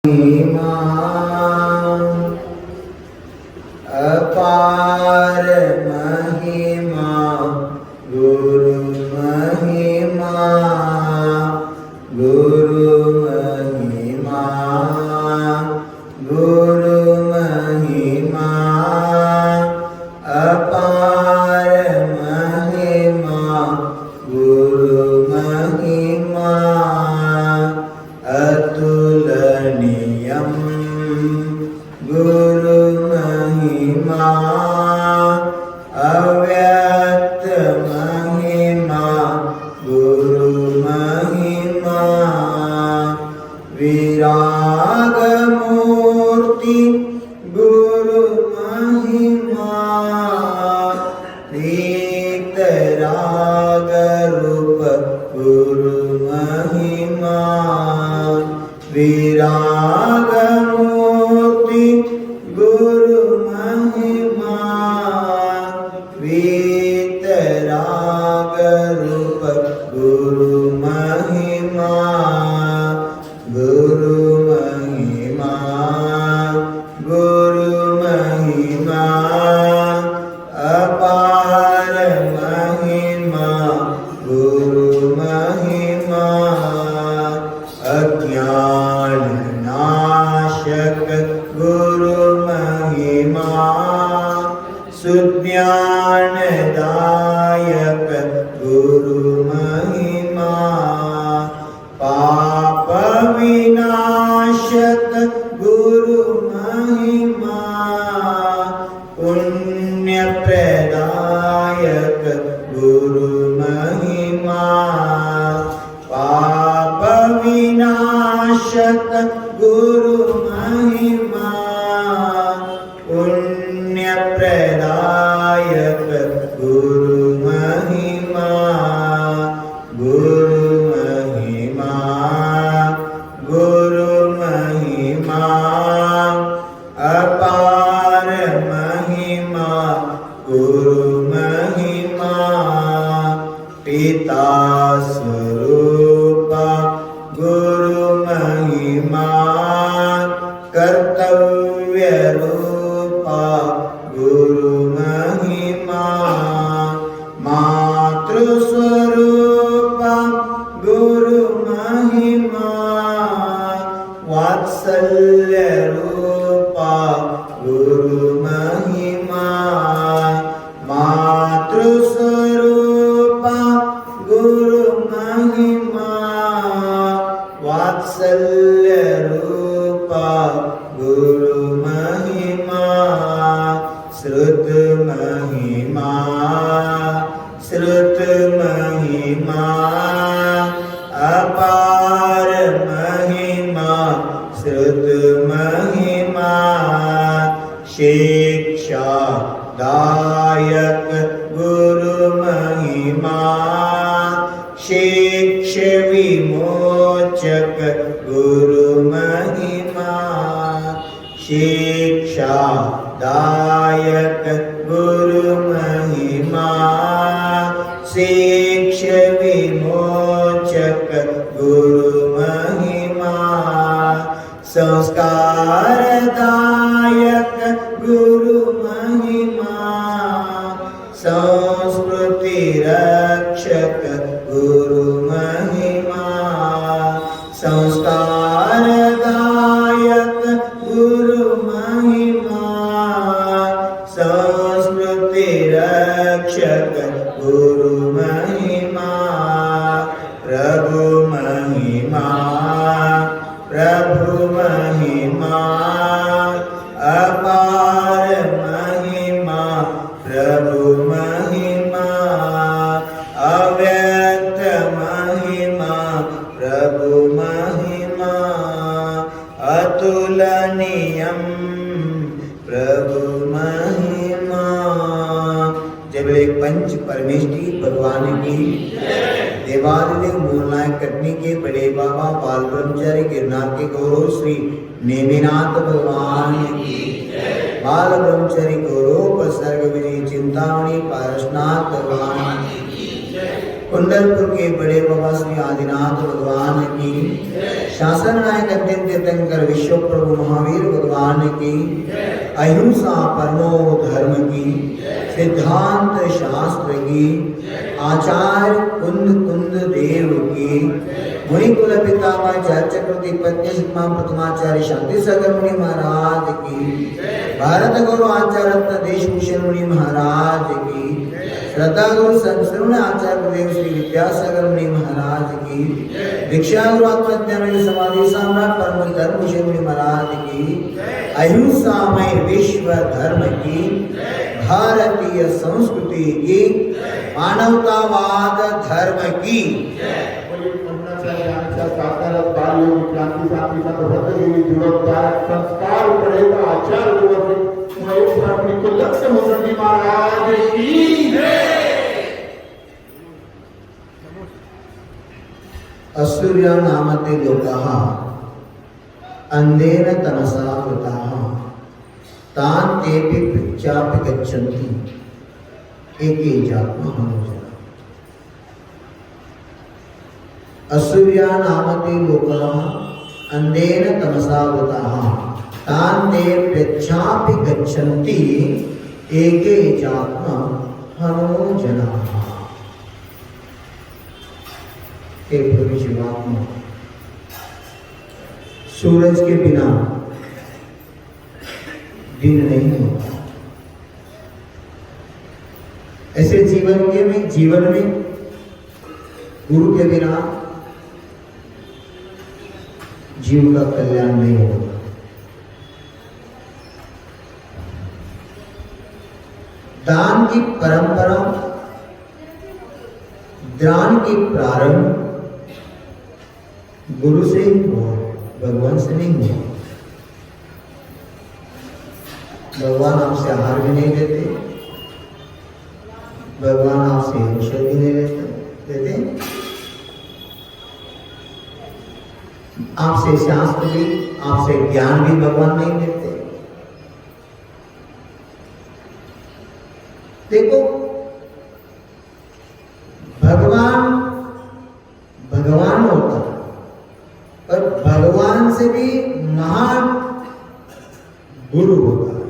महिमा अपार महिमा गुरु महिमा गुरु महिमा गुरु महिमा अपार महिमा गुरु महिमा अतुलनीयं गुरु महिमा अव्यक्त महिमा गुरु महिमा विराग मूर्ति गुरु महिमा वीतराग रूप गुरु महिमा विराग मूर्ति गुरु महिमा वीतराग रूप गुरु महिमा गुरु महिमा गुरु महिमा अपार महिमा गुरु महिमा अज्ञान नाशक गुरु महिमा सुज्ञानदायक गुरु महिमा पाप विनाशक गुरु महिमा पुण्य प्रदायक गुरु महिमा पाप विनाशक गुरु महिमा पुण्य प्रदायक गुरु महिमा गुरु महिमा गुरु महिमा अपार महिमा गुरु महिमा पिता स्वरूपा गुरु महिमा कर्तव्य रूपा गुरु महिमा मातृ स्वरूपा गुरु महिमा वात्सल्य रूपा गुरु महिमा मातृ स्वरूपा गुरु महिमा वात्सल्य रूपा गुरु महिमा श्रुत महिमा अपार महिमा श्रुत महिमा शिक्षा दायक गुरु महिमा शिक्ष विमोचक गुरु महिमा शिक्षा दायक गुरु महिमा शिक्ष विमोचक गुरु महिमा संस्कार दायक गुरु महिमा संस्कृति रक्षक गुरु महिमा संस्कार दायक गुरु महिमा संस्कृति रक्षक गुरु महिमा प्रभु महिमा अपार महिमा प्रभु महिमा अव्यक्त महिमा प्रभु महिमा अतुलनीयं प्रभु महिमा। जब एक पंच परमेष्ठी भगवान की देवालय मूलनायक कटनी के बड़े बाबा बाल ब्रह्मचारी गिरनार के गौरव श्री नेमिनाथ भगवान की बाल ब्रह्मचारी गौरव सर्ग विजय चिंतामणि पारसनाथ भगवान की कुंडलपुर के बड़े बाबा श्री आदिनाथ भगवान की, शासन नायक अत्यंत तीर्थंकर विश्व प्रभु महावीर भगवान की, अहिंसा परमो धर्म की, सिद्धांत शास्त्र की, आचार्य कुंद देव की, मुनि कुल पितामह चक्रवर्ती पत्नी सिद्धा प्रथमाचार्य शांति सागर मुनि महाराज की, भारत गौरव आचार्य रत्न देशभूषण मुनि महाराज की, श्रद्धा गुरु संत आचार्य देव श्री विद्यासागर मुनि महाराज की, दीक्षा गुरु आत्मज्ञान समाधि सम्राट परम धर्मभूषण मुनि महाराज की, अहिंसामय विश्व धर्म की, भारतीय संस्कृति की, मानवतावाद धर्म की, संस्कार आचार्य महाराज की। असूर्या नामते लोकाः अंधेन तमसा वृताः तान् तेऽपि पृच्छापि गच्छन्ति एके जात्मा हनुजना। असूर्या नामते लोकाः अंधेन तमसा वृताः तान् ते पृच्छापि गच्छन्ति एके जात्मा हनुजनाः। हे प्रभु जीवात्मा, सूरज के बिना दिन नहीं होता। ऐसे जीवन में गुरु के बिना जीव का कल्याण नहीं होगा। दान की परंपरा, दान की प्रारंभ गुरु से ही हुआ, भगवान से नहीं हुआ। भगवान आपसे आहार भी नहीं देते, भगवान आपसे औषध भी नहीं देते, आपसे शास्त्र भी, आपसे ज्ञान भी भगवान नहीं देते। देखो, भगवान होता है, पर भगवान से भी महान गुरु होता है।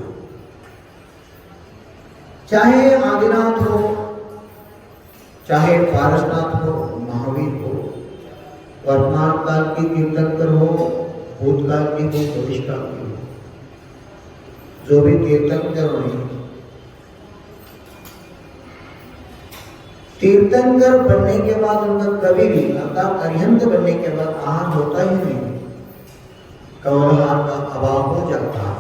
चाहे आदिनाथ हो, चाहे पारसनाथ हो, महावीर हो, वर्तमान काल की तीर्थंकर हो, भूतकाल की हो, भविष्य काल की हो, जो भी तीर्थंकर हो, तीर्थंकर बनने के बाद उनका कभी भी अर्थात अरिहंत बनने के बाद आहार होता ही नहीं, कवलहार का अभाव हो जाता है।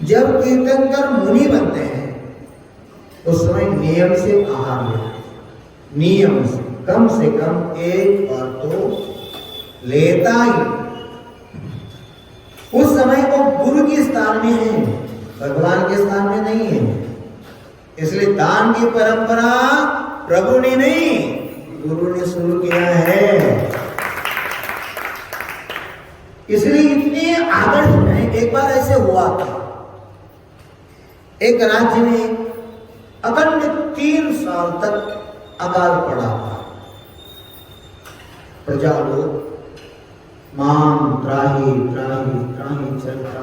जब तीर्थंकर मुनि बनते हैं उस समय नियम से आहार लेते, नियम से कम एक बार तो लेता ही। उस समय वो गुरु के स्थान में है, भगवान के स्थान में नहीं है। इसलिए दान की परंपरा प्रभु ने नहीं, गुरु ने शुरू किया है। इसलिए इतने आदर्श हैं। एक बार ऐसे हुआ था, एक राज्य में अखंड 3 साल तक अकाल पड़ा था। प्रजा लोग मां त्राही त्राही त्राही चलता,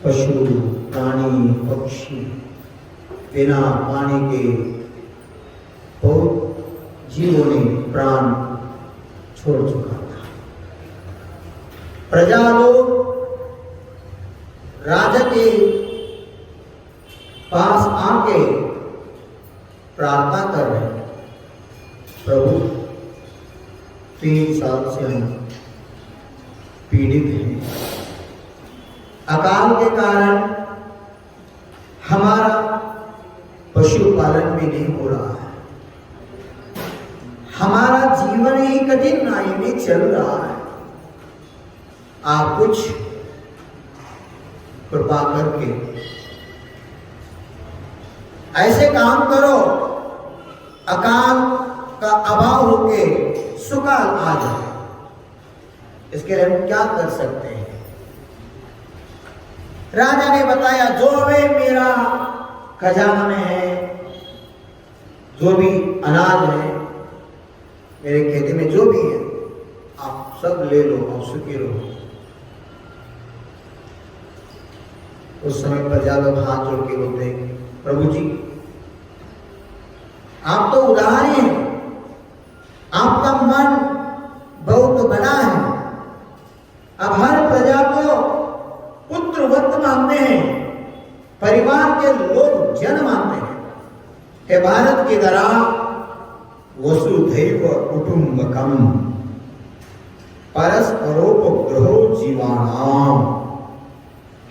पशु प्राणी पक्षी बिना पानी के बहुत जीवों ने प्राण छोड़ चुका था। प्रजा लोग राजा के पास आके प्रार्थना कर रहे हैं, प्रभु 3 साल से हम पीड़ित हैं, अकाल के कारण हमारा पशुपालन भी नहीं हो रहा है, हमारा जीवन ही कठिनाई में चल रहा है। आप कुछ कृपा करके ऐसे काम करो, अकाल का अभाव होके सुकाल आ जाए। इसके लिए हम क्या कर सकते हैं? राजा ने बताया, जो वे मेरा खजाना में है जो भी अनाज है मेरे खेती में, जो भी है आप सब ले लो और सुखी रहो। उस समय प्रजा लोग हाथ जोड़ के बोलते हैं, प्रभु जी आप तो उदार हैं, आपका मन बहुत बड़ा है, अब हर प्रजा को पुत्रवत मानते हैं, परिवार के लोग जन मानते हैं। हे भारत की तरह वसुधैव कुटुंबकम परस्परोपग्रहो जीवानाम,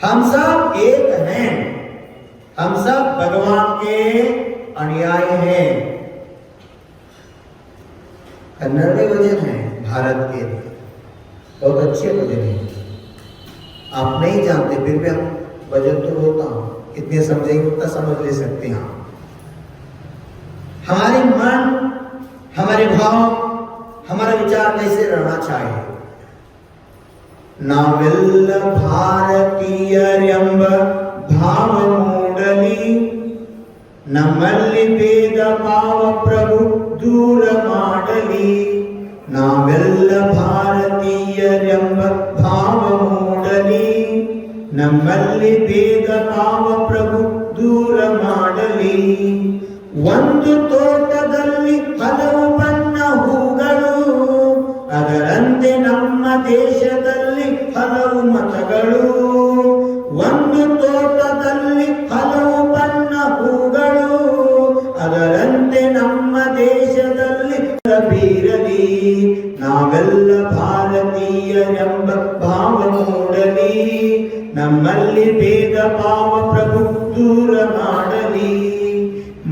हम सब एक हैं, हम सब भगवान के अनुयायी हैं। कन्नड़ में वचन है भारत के लिए, बहुत अच्छे वचन है, आप नहीं जानते फिर भी हम वचन तो बोलता हूं, कितने समझेंगे उतना समझ ले सकते हैं। हमारे मन, हमारे भाव, हमारा विचार कैसे रहना चाहिए। नाविल भारतीय रंब भाव मूडली, नमल्ली भेद भाव प्रभु दूर माडली, नाविल भारतीय रंब भाव मूडली, नमल्ली भेद भाव प्रभु दूर माडಲಿ, ಒಂದು ತೋಟದಲ್ಲಿ ಹಲವು ಬಣ್ಣ ಹೂಗಳು, ಅದರಂತೆ ನಮ್ಮ ದೇಶದಲ್ಲಿ ಹಲವು ಮತಗಳು, ಒಂದು ತೋಟದಲ್ಲಿ ಹಲವು ಬಣ್ಣ ಹೂಗಳು, ಅದರಂತೆ ನಮ್ಮ ದೇಶದಲ್ಲಿ ಬೀರಲಿ, ನಾವೆಲ್ಲ ಭಾರತೀಯರೆಂಬ ಭಾವ ಮೂಡಲಿ, ನಮ್ಮಲ್ಲಿ ಭೇದ ಭಾವ ಪ್ರಭು ದೂರ ಮಾಡಲಿ,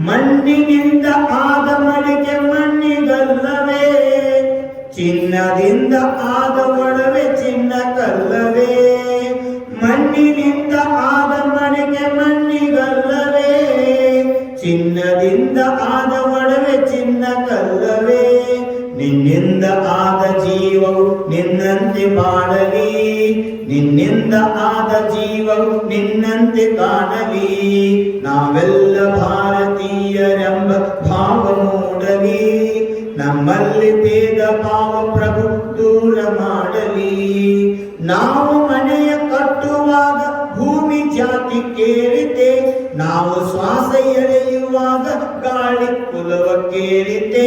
ಮಣ್ಣಿನಿಂದ ಆದ ಮಡಿಕೆ ಮಣ್ಣಿಗಲ್ಲವೇ, ಚಿನ್ನದಿಂದ ಆದ ಒಡವೆ ಚಿನ್ನ ಕಲ್ಲವೇ, ಮಣ್ಣಿನಿಂದ ಆದ ಮಡಿಕೆ ಮಣ್ಣಿಗಲ್ಲವೇ, ಚಿನ್ನದಿಂದ ಆದ ಒಡವೆ ಚಿನ್ನ ಕಲ್ಲವೇ, ನಿನ್ನಿಂದ ಆದ ಜೀವವು ನಿನ್ನಂತೆ ಬಾಳಲಿ, ನಿನ್ನಿಂದ ಆದ ಜೀವವು ನಿನ್ನಂತೆ ಕಾಣಲಿ, ನಾವೆಲ್ಲ ಭಾರತೀಯರೆಂಬ ಭಾವ ಮೂಡಲಿ, ನಮ್ಮಲ್ಲಿ ಭೇದ ಭಾವ ಪ್ರಭು ದೂರ ಮಾಡಲಿ, ನಾವು ಮನೆಯ ಕಟ್ಟುವಾಗ ಭೂಮಿ ಜಾತಿ ಕೇಳಿತೆ, ನಾವು ಶ್ವಾಸ ಎಳೆಯುವಾಗ ಗಾಳಿ ಕುಲವ ಕೇಳಿತೆ,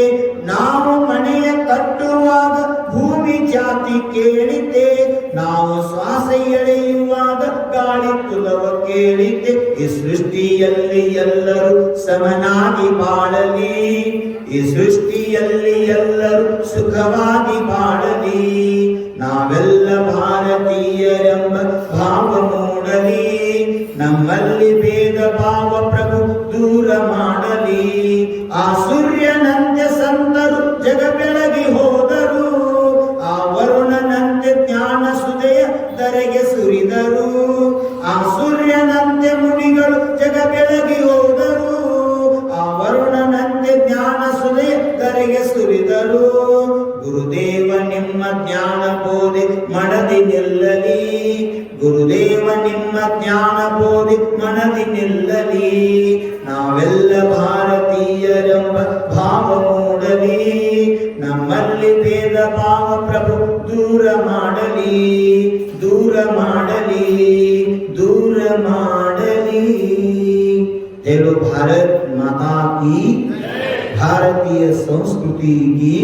ನಾವು ಮನೆಯ ಕಟ್ಟುವಾಗ ಭೂಮಿ ಜಾತಿ ಕೇಳಿತೆ, ನಾವು ಶ್ವಾಸ ಎಳೆಯುವಾಗ ಗಾಳಿ ಕುಲವ ಕೇಳಿತೆ, ಈ ಸೃಷ್ಟಿಯಲ್ಲಿ ಎಲ್ಲರೂ ಸಮನಾಗಿ ಬಾಳಲಿ, ಈ ಸೃಷ್ಟಿಯಲ್ಲಿ ಎಲ್ಲರೂ ಸುಖವಾಗಿ ಬಾಳಲಿ, ನಾವೆಲ್ಲ ಭಾರತೀಯರೆಂಬ ಭಾವ ಮೂಡಲಿ, ನಮ್ಮಲ್ಲಿ ಭೇದ ಭಾವ ಪ್ರಭು ದೂರ ಮಾಡಲಿ, ಆ ಸೂರ್ಯನಂತೆ ಸಂತರು ಜಗ ಬೆಳಗಿ ಹೋದರು, ಆ ವರುಣನಂತೆ ಜ್ಞಾನ ಸುದೆಯ ಧರೆಗೆ ಸುರಿದರು, ಆ ಸೂರ್ಯನಂತೆ ಮುನಿಗಳು ಜಗ ಬೆಳಗಿ ಹೋದರು, ಆ ವರುಣನಂತೆ ಜ್ಞಾನ ಸುದೆಯ ಧರೆಗೆ ಸುರಿದರು, ಗುರುದೇವ ನಿಮ್ಮ ಜ್ಞಾನ ಬೋಧೆ ಮನದಿ ನಿಲ್ಲಲಿ, ಗುರುದೇವ ನಿಮ್ಮ ಜ್ಞಾನ ಬೋಧೆ ಮನದಿ ನಿಲ್ಲಲಿ, ನಾವೆಲ್ಲ ಭಾರತೀಯರೆಂಬ ಭಾವ ಮೂಡಲಿ, ನಮ್ಮಲ್ಲಿ ಭೇದ ಭಾವ ಪ್ರಭು ದೂರ ಮಾಡಲಿ, ದೂರ ಮಾಡಲಿ, ದೂರ ಮಾಡಲಿ। तेरो भारत माता की, भारतीय संस्कृति की।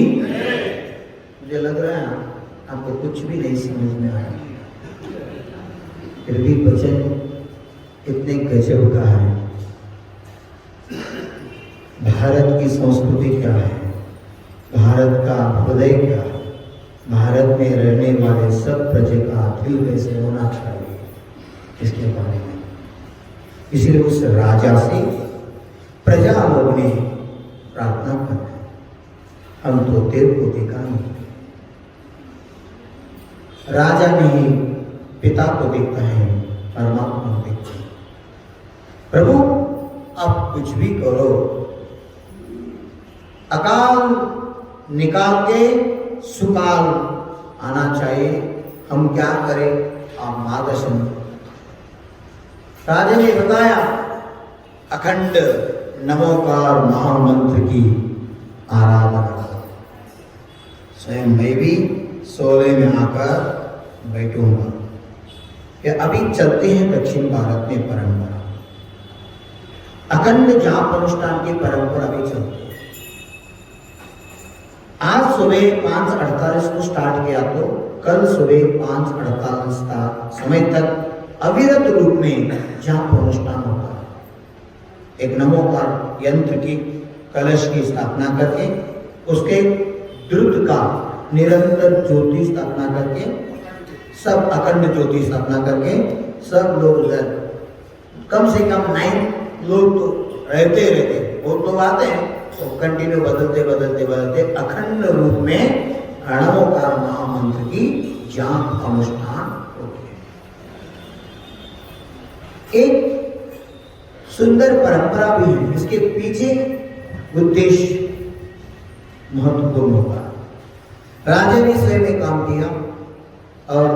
मुझे लग रहा है आपको कुछ भी नहीं समझ में आया, फिर भी वचन इतने गजब का है। भारत की संस्कृति क्या है, भारत का हृदय क्या है, भारत में रहने वाले सब प्रजा का दिल कैसे होना चाहिए, इसके बारे में। इसलिए उस राजा से प्रजा लोग ने प्रार्थना कर, हम तो तेरे को देखा नहीं। राजा नहीं पिता को देखता है, परमात्मा को देखता है। प्रभु आप कुछ भी करो, अकाल निकाल के सुकाल आना चाहिए, हम क्या करें आप मार्गदर्शन। राजा ने बताया अखंड नमोकार महामंत्र की आराधना करो। स्वयं मैं भी सोले में आकर बैठूंगा। ये अभी चलते हैं दक्षिण भारत में परंपरा, अखंड जाप अनुष्ठान की परंपरा भी चलती है। आज सुबह 5:48 को स्टार्ट किया तो कल सुबह 5:48 समय तक अविरत रूप में जाप अनुष्ठान होता है। एक नमोकार यंत्र की कलश की स्थापना करके उसके द्रुत का निरंतर ज्योति स्थापना करके सब अखंड ज्योति स्थापना करके सब लोग उधर कम से कम 9 लोग तो रहते वो तो आते हैं तो कंटिन्यू बदलते अखंड रूप में नमोकार महामंत्र की जाप अनुष्ठान होते हैं। एक सुंदर परंपरा भी है, इसके पीछे उद्देश्य महत्वपूर्ण होगा। राजा ने स्वयं में काम किया और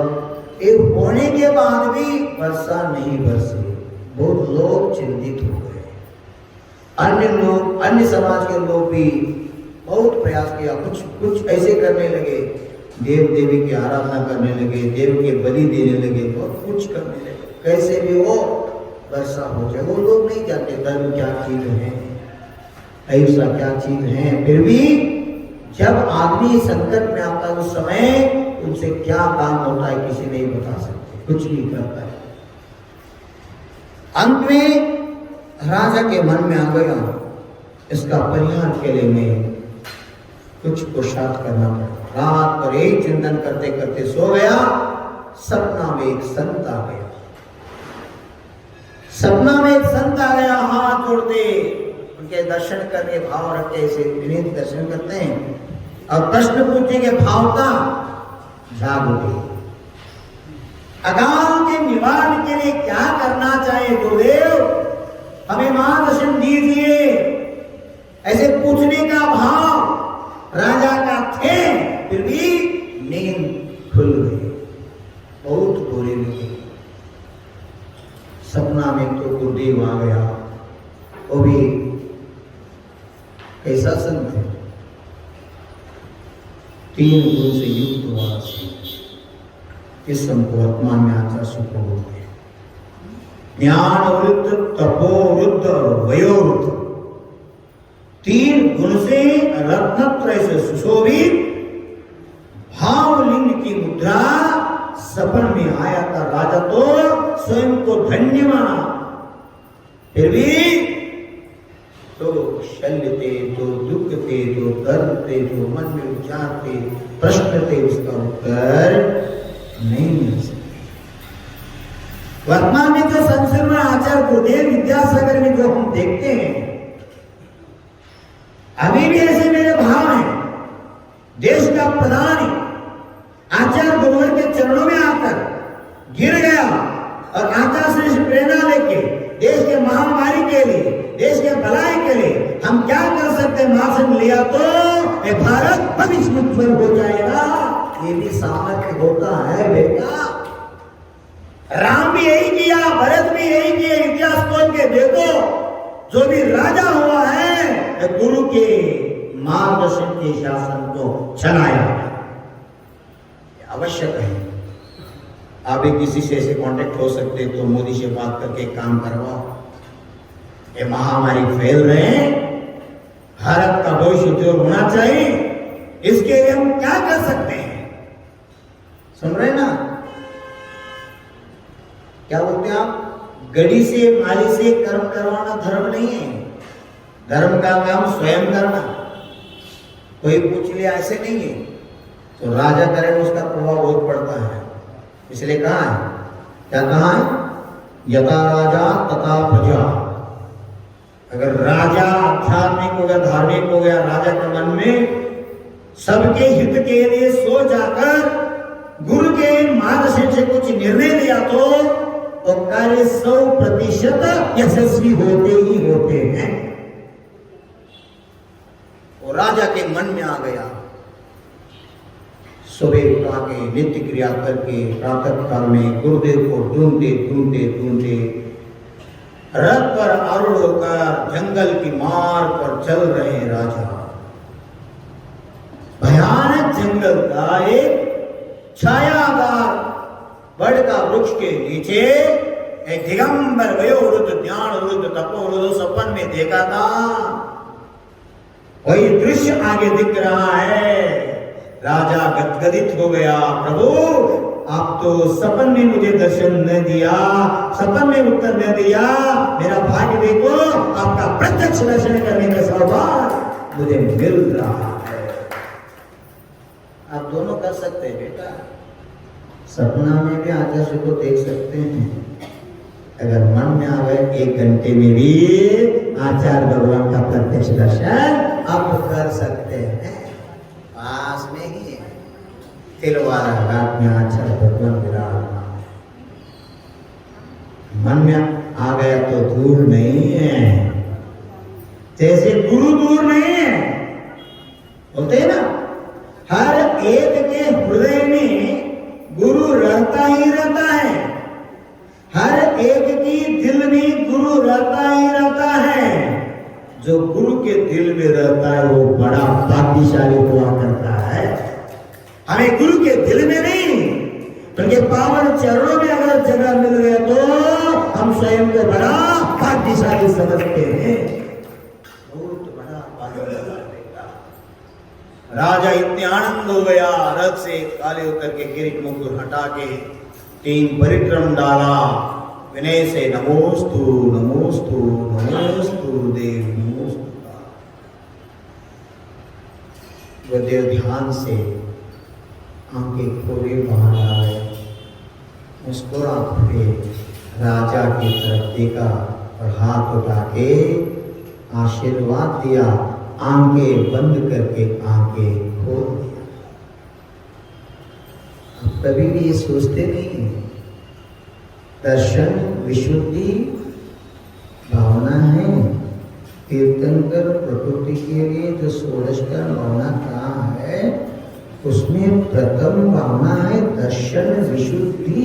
एक होने के बाद भी वर्षा नहीं बरसी। बहुत लोग चिंतित हो गए। अन्य लोग, अन्य समाज के लोग भी बहुत प्रयास किया, कुछ ऐसे करने लगे, देव देवी की आराधना करने लगे, देव के बलि देने लगे, बहुत कुछ करने लगे, कैसे भी वो वर्षा हो जाए। वो लोग नहीं जानते धर्म क्या चीज है, अहिंसा क्या चीज है। फिर भी जब आदमी संकट में आता है उस समय उनसे क्या काम होता है किसी नहीं बता सकते, कुछ नहीं करता है। अंत में राजा के मन में आ गया इसका परिहार के लिए मैं कुछ पुरुषार्थ करना पड़ा। रात पर एक चिंतन करते करते सो गया। सपना में एक संत आ गया। सपना में एक संत आ गया, हाथ जोड़ते उनके दर्शन करके भाव रखते, ऐसे विनीत दर्शन करते हैं और प्रश्न पूछने के भाव का जाग उठे। अकाल के निवारण के लिए क्या करना चाहिए गुरुदेव, हमें मार्गदर्शन दीजिए। ऐसे पूछने का भाव राजा का थे, फिर भी नींद खुल गई, बहुत बुरे लगे। सपना में तो गुरुदेव आ गया, वो भी कैसा संत है, 3 गुरु से युक्त हुआ। इस संको वर्तमान में आचार्य सुख बोलते हैं। ज्ञान वृद्ध, तपो वृद्ध और वयो वृद्ध, 3 गुण से रत्नत्रय से सुशोभित भावलिंग की मुद्रा सपन में आया था। राजा तो स्वयं को धन्य माना, फिर भी तो शल्य थे, तो दुख थे, तो दर्द थे, जो मन में विचार थे, प्रश्न थे, उसका उत्तर नहीं मिल सकते। वर्तमान में जो संस्कृत आचार्य गुरुदेव विद्यासागर में जो हम देखते हैं, अभी भी ऐसे मेरे भाव हैं। देश का प्रधान आचार्य गुरुवर के चरणों में आकर गिर गया और आचार्य से प्रेरणा लेके देश के महामारी के लिए, देश के भलाई के लिए हम क्या कर सकते हैं, मार्गदर्शन लिया तो ये भारत भविष्य उज्जवल हो जाएगा। ये भी सामर्थ्य होता है बेटा। राम भी यही किया, भरत भी यही किया। इतिहास खोल के देखो, जो भी राजा हुआ है गुरु के मार्गदर्शन के शासन को चलाया। आवश्यक है। आप भी किसी से ऐसे कांटेक्ट हो सकते तो मोदी से बात करके काम करवाओ। ये महामारी फैल रहे हैं, भारत का भविष्य उज्जवल होना चाहिए, इसके लिए हम क्या कर सकते हैं? सुन रहे ना क्या बोलते हैं आप? गड़ी से माली से कर्म करवाना धर्म नहीं है। धर्म का काम स्वयं करना। कोई पूछ लिया ऐसे नहीं है तो राजा करे उसका प्रभाव बहुत पड़ता है। इसलिए कहा है, क्या कहा है? यथा राजा तथा प्रजा। अगर राजा आध्यात्मिक हो गया, धार्मिक हो गया, राजा के मन में सबके हित के लिए सो जाकर गुरु के मार्गदर्शन से कुछ निर्णय लिया तो कार्य 100% यशस्वी होते ही होते हैं। वो राजा के मन में आ गया। सुबह उठा के नित्य क्रिया करके प्रातः काल में गुरुदेव को ढूंढते ढूंढते ढूंढते रथ पर आरूढ़ होकर जंगल की मार्ग पर चल रहे राजा। भयानक जंगल का एक छायादार बड़ का वृक्ष के नीचे एक दिगंबर वयोवृद्ध ज्ञान वृद्ध तपोवृद्ध सपन में देखा था। वही दृश्य आगे दिख रहा है। राजा गदगदित हो गया, प्रभु आप तो सपन में मुझे दर्शन न दिया, सपन में उत्तर न दिया, मेरा भाग्य देखो, आपका प्रत्यक्ष दर्शन करने का सौभाग्य मुझे मिल रहा है। आप दोनों कर सकते हैं बेटा, सपना में भी आचार्य को देख सकते हैं। अगर मन में आ गए 1 घंटे में भी आचार्य भगवान का प्रत्यक्ष दर्शन आप कर सकते हैं। पास में ही है, तिलवारा घाट में आचार्य भगवान विराजमान। मन में आ गया तो दूर नहीं है, जैसे गुरु दूर नहीं है। बोलते हैं ना, हर एक के हृदय में गुरु रहता ही रहता है, हर एक की दिल में गुरु रहता ही रहता है। जो गुरु के दिल में रहता है वो बड़ा भाग्यशाली हुआ करता है। हमें गुरु के दिल में नहीं, उनके पावन चरणों में अगर जगह मिल गया तो हम स्वयं को बड़ा भाग्यशाली समझते हैं। बहुत बड़ा भाग्यशाली। राजा इतने आनंद हो गया, रथ से काले उतर के किरीट मुकुट हटा के 3 परिक्रम डाला, विनय से नमोस्तु नमोस्तु नमोस्तु देव नमोस्तु। देव ध्यान से आंखें खोले बाहर आए, मुस्कुरा हुए राजा की तरफ देखा और हाथ उठा के आशीर्वाद दिया, आंखें बंद करके आंखें खोल दिया। आप कभी भी ये सोचते नहीं, दर्शन विशुद्धि भावना है। तीर्थंकर प्रकृति के लिए जो षोडश का भावना कहाँ है, उसमें प्रथम भावना है दर्शन विशुद्धि।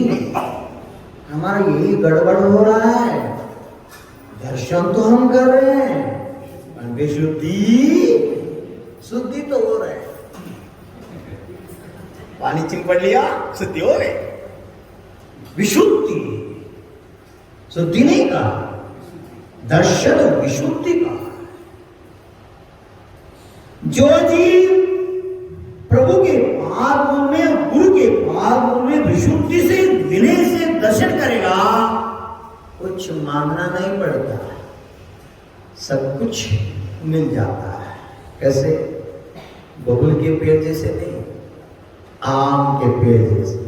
हमारा यही गड़बड़ हो रहा है, दर्शन तो हम कर रहे हैं, विशुद्धि शुद्धि तो हो रहा है। पानी चिपड़ लिया शुद्धि हो गई, विशुद्धि शुद्धि नहीं का, दर्शन विशुद्धि का। जो जीव प्रभु के पाद में, गुरु के पाद में विशुद्धि से विनय से दर्शन करेगा, कुछ मांगना नहीं पड़ता, सब कुछ मिल जाता है। कैसे? बबुल के पेड़ जैसे नहीं, आम के पेड़ जैसे।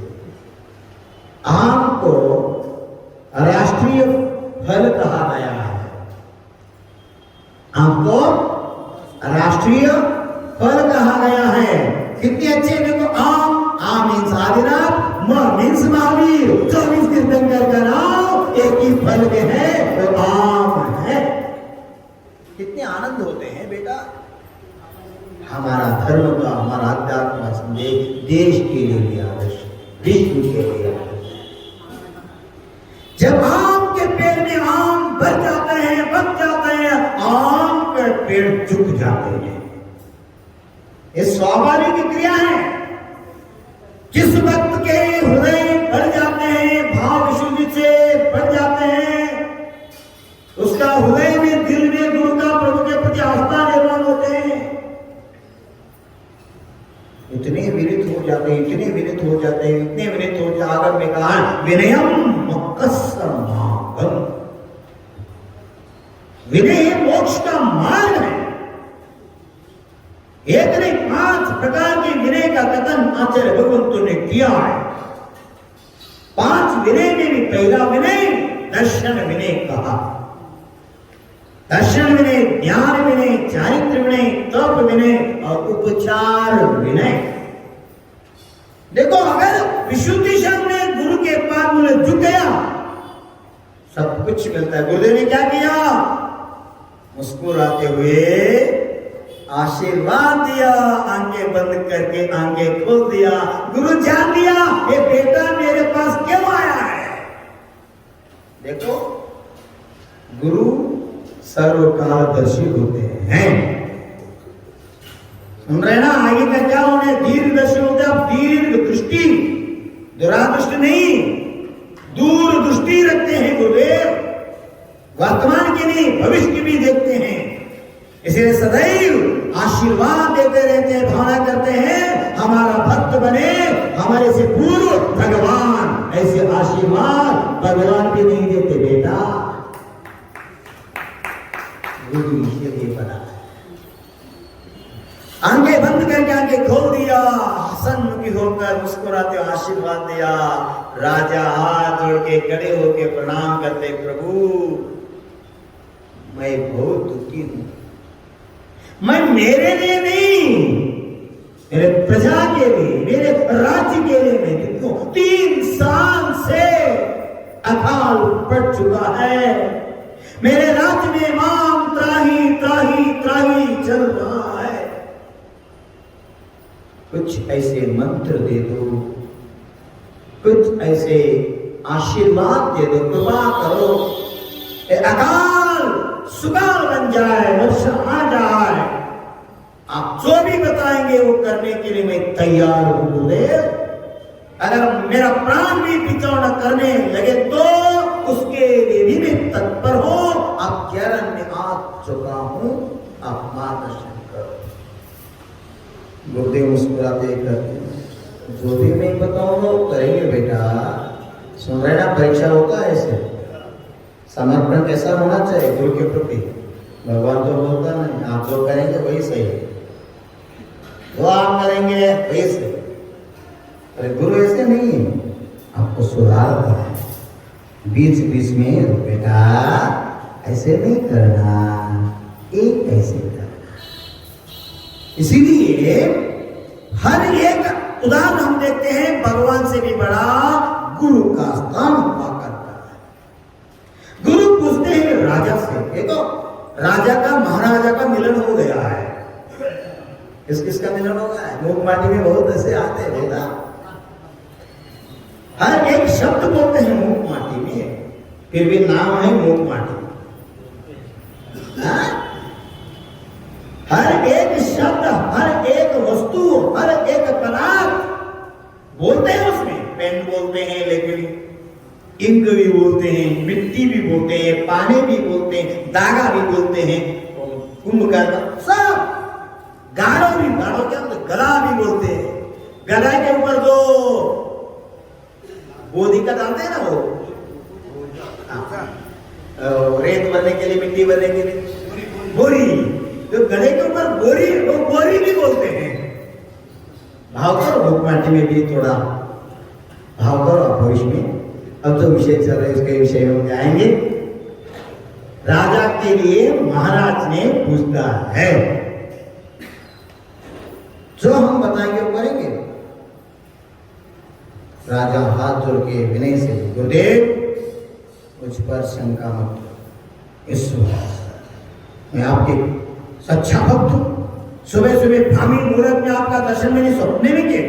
आम को राष्ट्रीय फल कहा गया है। आम को राष्ट्रीय फल कहा गया है। कितने अच्छे देखो, आम मीन्स आदिनाथ, म मीन्स महावीर, 24 तीर्थंकर का नाम एक ही फल में है, वो आम है। कितने आनंद होते हैं बेटा। हमारा धर्म का, हमारा आध्यात्म का संदेश देश के लिए भी आवश्यक, विश्व के लिए आवश्यक। जब आम के पेड़ में आम भर जाते हैं, बच जाते हैं, आम के पेड़ झुक जाते हैं। ये स्वाभाविक क्रिया है। जिस वक्त के हृदय भर जाते हैं, भाव विशुद्धि से भर जाते हैं, उसका हृदय में, दिल में गुरु का, प्रभु के प्रति आस्था निर्माण होते हैं। इतने विनित हो जाते हैं, इतने विनित हो जाते हैं, इतने विनित हो जाते। आगम में कहा विनयम मक्कसमागम, विनय मोक्ष का मार्ग है। एक नहीं 5 प्रकार के विनय का कथन आचार्य भगवंतों ने किया है। 5 विनय में भी पहला विनय दर्शन विनय कहा। दर्शन विनय, ज्ञान विनय, चारित्र विनय, तप विनय और उपचार विनय। देखो, अगर विशुद्धि शब्द में गुरु के पाद में झुक गया, सब कुछ मिलता है। गुरुदेव ने क्या किया? मुस्कुराते हुए आशीर्वाद दिया, आंखें बंद करके आंखें खोल दिया। गुरु जान लिया ये बेटा मेरे पास क्यों आया है। देखो, सर्वकालदर्शी होते हैं। सुन रहे ना, आगे का क्या होने, दीर्घदर्शी होते हैं। अब दीर्घ दृष्टि, दूरदृष्टि नहीं, दूरदृष्टि रखते हैं गुरुदेव। वर्तमान की नहीं, भविष्य की भी देखते हैं। इसलिए सदैव आशीर्वाद देते रहते हैं, भावना करते हैं हमारा भक्त बने, हमारे से पूर्व भगवान। ऐसे आशीर्वाद भगवान भी नहीं देते बेटा, गुरु इसलिए बना। आंखें बंद करके आंखें खोल दिया, हसनमुखी होकर मुस्कुराते आशीर्वाद दिया। राजा हाथ जोड़ के खड़े होके प्रणाम करते, प्रभु मैं बहुत दुखी हूं। मैं मेरे लिए नहीं, मेरे प्रजा के लिए, मेरे राज्य के लिए मैं दुखी हूं। 3 साल से अकाल पड़ चुका है, मेरे राज्य में माम त्राही त्राही त्राही चल रहा है। कुछ ऐसे मंत्र दे दो, कुछ ऐसे आशीर्वाद दे दो, कृपा करो, अकाल सुकाल बन जाए, वर्षा आ जाए। आप जो भी बताएंगे वो करने के लिए मैं तैयार हूं गुरुदेव। अगर मेरा प्राण भी बिचौना करने लगे तो उसके लिए भी मैं तत्पर हूं। आप ज्ञान में आ चुका हूं, आप मार्गदर्शन करो। गुरुदेव मुस्कुराते करते, जो भी मैं बताऊंगा वो करेंगे बेटा। सुन रहे ना, परीक्षा होता है ऐसे। समर्पण कैसा होना चाहिए गुरु के प्रति। भगवान तो बोलता नहीं, आप जो करेंगे वही सही है, वो आप करेंगे वही सही। अरे गुरु ऐसे नहीं है, आपको सुधारता है बीच बीच में, बेटा ऐसे नहीं करना, एक ऐसे करना। इसीलिए हर एक उदाहरण हम देखते हैं, भगवान से भी बड़ा गुरु का स्थान हुआ करता है। गुरु पूछते हैं राजा से, देखो राजा का महाराजा का मिलन हो गया है। किस किस का मिलन हो गया है? मूक माटी में बहुत ऐसे आते हैं बेटा, हर एक शब्द बोलते हैं मूक माटी में, फिर भी नाम है मूक माटी। हर एक शब्द, हर एक वस्तु, हर एक पदार्थ बोलते हैं उसमें। पेन बोलते हैं, लेकिन इंक भी बोलते हैं, मिट्टी भी बोलते हैं, पानी भी बोलते हैं, धागा भी बोलते हैं, कुंभकर्ण सब, गाढ़ो भी, गाढ़ो क्या बोलते, गला भी बोलते हैं। गला के ऊपर जो बोधी का डालते हैं ना, वो रेत भरने के लिए, मिट्टी भरने के लिए बोरी, तो गले के ऊपर बोरी, वो बोरी भी बोलते हैं। भाव करो, भूख माटी में भी थोड़ा भाव करो भविष्य में। अब तो विषय चल रहा है, इसके विषय में जाएंगे। राजा के लिए महाराज ने पूछता है, जो हम बताएंगे वो करेंगे। राजा हाथ जोड़ के विनय से, गुरुदेव मुझ पर शंका मत करो, इस मैं आपके सच्चा भक्त हूं। सुबह सुबह ब्राह्मी मुहूर्त में आपका दर्शन मैंने सपने में किए।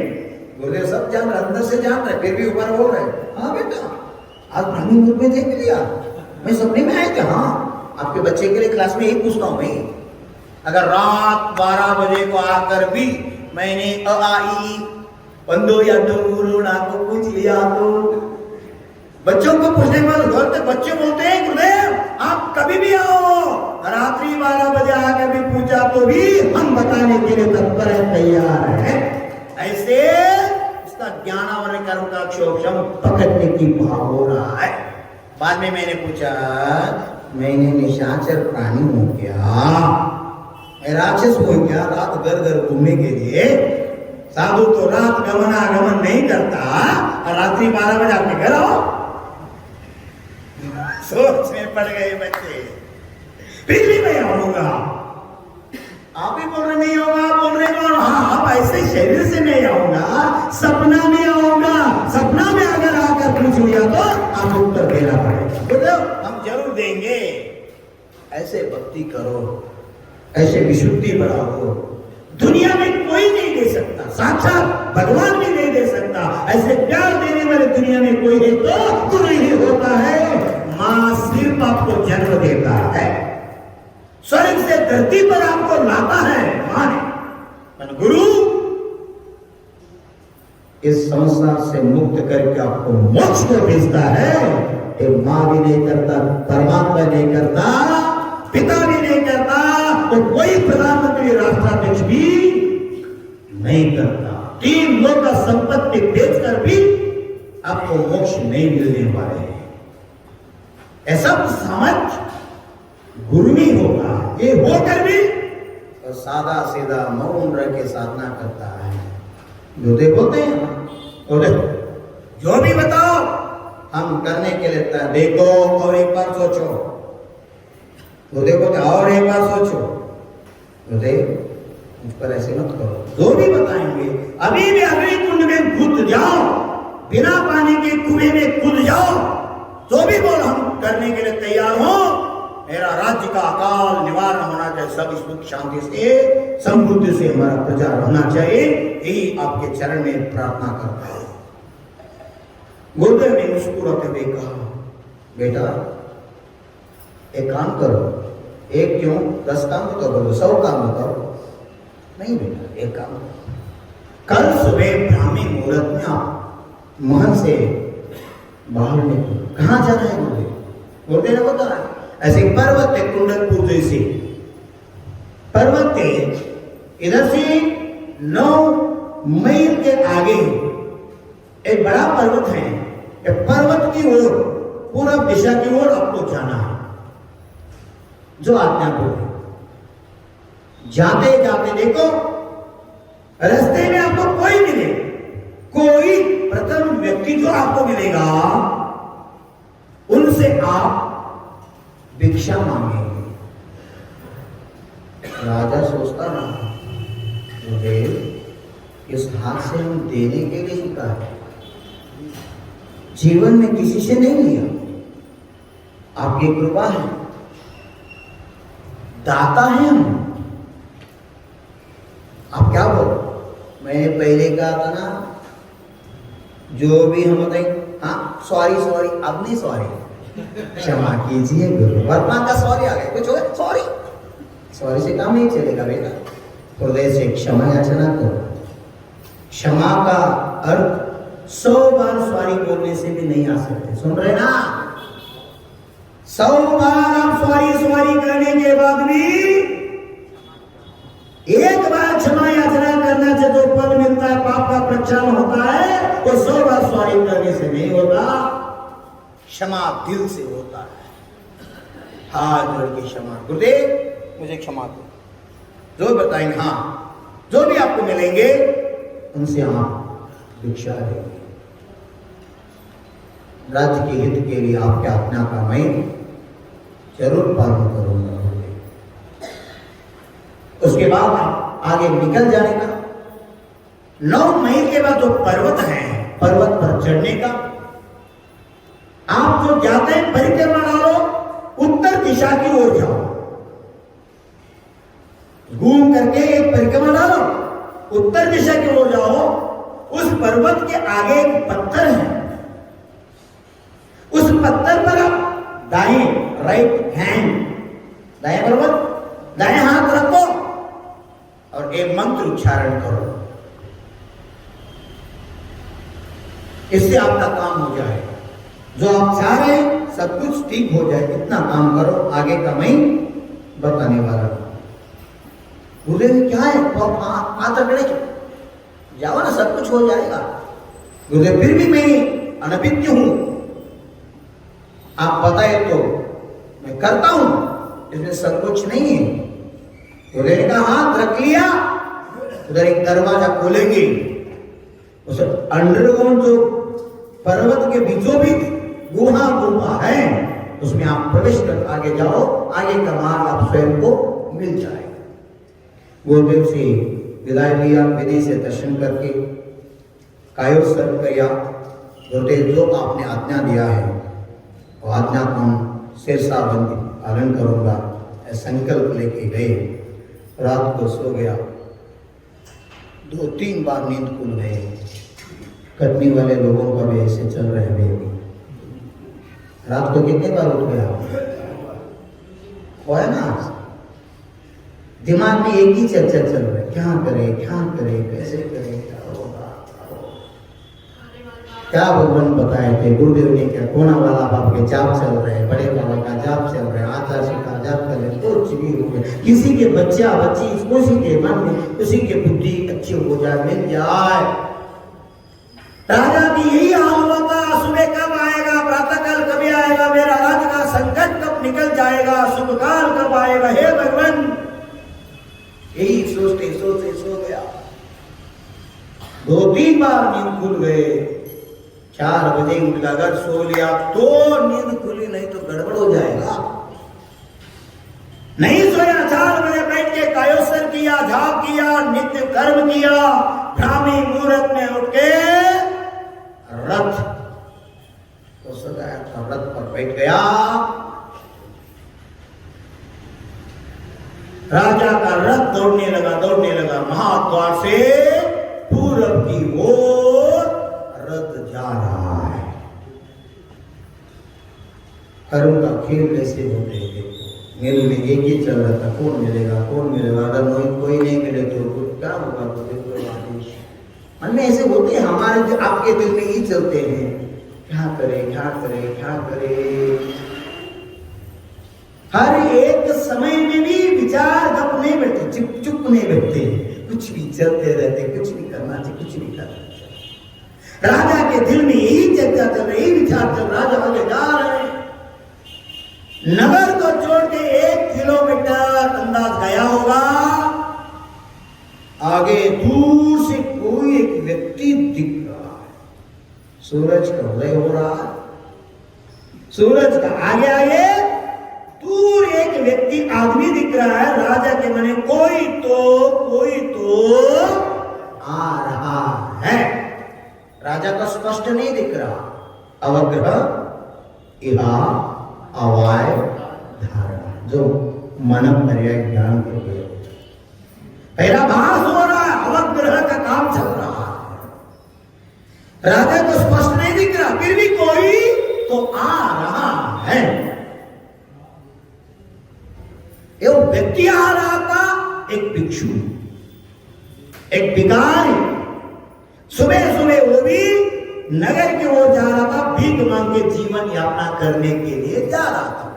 गुरुदेव सब जान रहे, अंदर से जान रहे, फिर भी ऊपर बोल रहे, हाँ बेटा आज ब्राह्मी मुहूर्त में देख लिया, मैं सपने में आया था। हाँ, आपके बच्चे के लिए क्लास में यही पूछता हूं मैं, अगर रात 12 बजे को आकर भी मैंने अ आ ई बंदो या तो गुरुना को पूछ लिया तो बच्चों को पूछने के बाद घर तक बच्चे बोलते हैं, गुरुदेव आप कभी भी आओ, रात्रि 12 बजे आकर भी पूछा तो भी हम बताने के लिए तत्पर है, तैयार है। ऐसे उसका ज्ञानावरण कर्म का क्षोभम पकड़ने की भाव हो रहा है। बाद में मैंने पूछा, मैंने निशाचर प्राणी हूं क्या, मैं राक्षस हूं क्या, रात घर घर घूमने के लिए? साधु तो रात गमनागमन नहीं करता, और रात्रि 12 बजे आपके घर आओ। सोच में पड़ गए बच्चे, फिर भी मैं आऊंगा। आप ही बोल रहे नहीं होगा, बोल रहे कौन? हाँ, आप ऐसे शरीर से नहीं आऊंगा, सपना में आऊंगा। सपना में अगर आकर पूछ लिया तो आप उत्तर देना पड़ेगा, हम जरूर देंगे। ऐसे भक्ति करो, ऐसे विशुद्धि बढ़ाओ, दुनिया में कोई नहीं दे सकता, साक्षात भगवान भी नहीं दे सकता। ऐसे प्यार देने वाले दुनिया में कोई है तो गुरु ही होता है। मां सिर्फ आपको जन्म देता है, इस संसार से मुक्त करके आपको मोक्ष को भेजता है, ये माँ भी नहीं करता, परमात्मा नहीं करता, पिता भी नहीं करता, तो कोई प्रधानमंत्री राष्ट्राध्यक्ष भी नहीं करता। 3 लोग का संपत्ति बेचकर भी आपको मोक्ष नहीं मिलने वाले हैं। ऐसा समझ गुरु नहीं होगा, ये होकर भी तो सादा सीधा मौन रह के साधना करता है। जो बोलते हैं बोले जो भी बताओ हम करने के लिए तैयार। देखो और एक बार सोचो, तो देखो और एक बार सोचो, तो मुझ पर ऐसे मत करो। जो भी बताएंगे अभी भी अग्नि कुंड में कूद जाओ, बिना पानी के कुएं में कूद जाओ, जो भी बोलो हम करने के लिए तैयार हो। मेरा राज्य का अकाल निवारण होना चाहिए, सब सुख शांति से समृद्धि से हमारा प्रचार होना चाहिए, यही आपके चरण में प्रार्थना करता है। गुरुदेव ने मुस्कुराते हुए कहा, बेटा एक काम करो, एक क्यों 10 काम तो करो, 100 काम बताओ। नहीं बेटा एक काम करो, कल सुबह ब्राह्मी मुहूर्त में आप महल से बाहर निकलो। कहाँ जाना है गुरुदेव? गुरुदेव ने बताया ऐसे पर्वत है, कुंडलपुर जैसे पर्वत है, इधर से 9 मील के आगे एक बड़ा पर्वत है, पर्वत की ओर पूरब दिशा की ओर आपको जाना है। जो आज्ञा बोले, जाते जाते देखो रास्ते में आपको कोई मिले, कोई प्रथम व्यक्ति जो आपको मिलेगा उनसे आप भिक्षा मांगेंगे। राजा सोचता रहा, इस हाथ से हम देने के लिए सीखा है, जीवन में किसी से नहीं लिया, आपकी कृपा है, दाता है हम। आप क्या बोलो? मैंने पहले कहा था ना, जो भी हम बताएं, हाँ सॉरी अब नहीं सॉरी, क्षमा कीजिए गुरु। वर्तमान का सॉरी आ गया, कुछ हो सॉरी से काम नहीं चलेगा बेटा। हृदय से क्षमा याचना करो। क्षमा का अर्थ 100 बार सॉरी बोलने से भी नहीं आ सकते, सुन रहे ना? 100 बार आप सॉरी करने के बाद भी एक बार क्षमा याचना करना से जो फल मिलता है, पाप का प्रक्षालन होता है, वो 100 बार सॉरी करने से नहीं होता, क्षमा दिल से होता है। हाथ जोड़ के क्षमा, गुरुदेव मुझे क्षमा दो, जो बताएंगे, हाँ जो भी आपको मिलेंगे उनसे आप भिक्षा देंगे। राज्य के हित के लिए आपके आज्ञा का मैं जरूर पालन करूंगा। उसके बाद आप आगे निकल जाने का, 9 मील के बाद जो पर्वत है, पर्वत पर चढ़ने का। आप जो जाते हैं परिक्रमा डालो, उत्तर दिशा की ओर जाओ, घूम करके एक परिक्रमा डालो, उत्तर दिशा की ओर जाओ। उस पर्वत के आगे एक पत्थर है, उस पत्थर पर आप दाएं राइट हैंड, दाएं पर्वत दाएं हाथ रखो और एक मंत्र उच्चारण करो, इससे आपका काम हो जाए। जो आप चाह रहे हैं सब कुछ ठीक हो जाए, इतना काम करो, आगे का मैं बताने वाला हूं। बोले क्या है तो हाथ रखने जाओ ना, सब कुछ हो जाएगा। बोले फिर भी मैं अनभिज्ञ हूं, आप बताए तो मैं करता हूं, इसमें सब कुछ नहीं है। बोले का हाथ रख लिया, उधर एक दरवाजा खोलेंगे, उस अंडरग्राउंड जो पर्वत के बीचों बीच गुफा है, उसमें आप प्रवेश कर आगे जाओ, आगे का मार्ग आप स्वयं को मिल जाएगा। गुरुदेव से विदाई लिया, विधि से दर्शन करके कायोत्सर्ग किया। गुरुदेव जो आपने आज्ञा दिया है वो आज्ञा को हम शेरशाबंदी पालन करूंगा, संकल्प लेके गए। रात को सो गया, 2-3 बार नींद खुल गए। कटनी वाले लोगों का भी ऐसे चल रहे हैं। रात को कितने बार उठ गया हो, है ना? दिमाग में एक ही चर्चा चल रहा है, क्या करे कैसे करे, क्या होगा। क्या भगवान बताए थे, गुरुदेव ने क्या, कोना वाला बाप के जाप चल रहे हैं, बड़े बाबा का जाप चल रहे हैं, आचार्य का जाप कर रहे हैं, कुछ भी हो गया। किसी के बच्चा बच्ची, किसी के मन में, किसी के बुद्धि अच्छी हो जाए, मिल जाए। राजा की यही हाल हुआ था, सुबह कब आएगा, प्रातःकाल कभी आएगा, मेरा राज्य का संकट कब निकल जाएगा, शुभ काल कब आएगा, हे भगवान। यही सोचते सोचते सो गया। 2-3 बार नींद खुल गए। 4 बजे उठ, अगर सो लिया तो नींद खुली, नहीं तो गड़बड़ हो जाएगा। नहीं सोया, 4 बजे बैठ के कायोत्सर्ग किया, जाप किया, नित्य कर्म किया, ब्राह्मी मुहूर्त में उठ के रथ तो सजाया था, रथ पर बैठ गया। राजा का रथ दौड़ने लगा, महाद्वार से पूरब की ओर रथ जा रहा है। कर्म का खेल कैसे होते हैं, मेल में एक ही चल रहा था, कौन मिलेगा, अगर कोई नहीं मिले तो क्या होगा, मन में ऐसे होते हैं, हमारे जो आपके दिल में ही चलते हैं, क्या करे। हर एक समय में भी विचार गप नहीं बैठते, चुप नहीं बैठते, कुछ भी चलते रहते, कुछ भी करना चाहिए, कुछ भी करना चाहिए। राजा के दिल में यही चर्चा चल रही, विचार चल, राजा आगे जा रहे हैं। नगर को छोड़ के 1 किलोमीटर अंदाज गया होगा, आगे दूर से कोई एक व्यक्ति दिख रहा है। सूरज का उदय हो रहा है, सूरज का आगे दूर एक व्यक्ति, आदमी दिख रहा है। राजा के मन में कोई तो आ रहा है। राजा का स्पष्ट नहीं दिख रहा, अवग्रह इहा अवाय धारणा, जो मन पर्याय ज्ञान के लिए पहला भास हो रहा है, अवग्रह का काम चल रहा है। राजा को स्पष्ट नहीं दिख रहा, फिर भी कोई तो आ रहा है। एक व्यक्ति आ रहा था, एक भिक्षु, एक भिखारी। सुबह वो भी नगर की ओर जा रहा था, भीख मांग के जीवन यापना करने के लिए जा रहा था।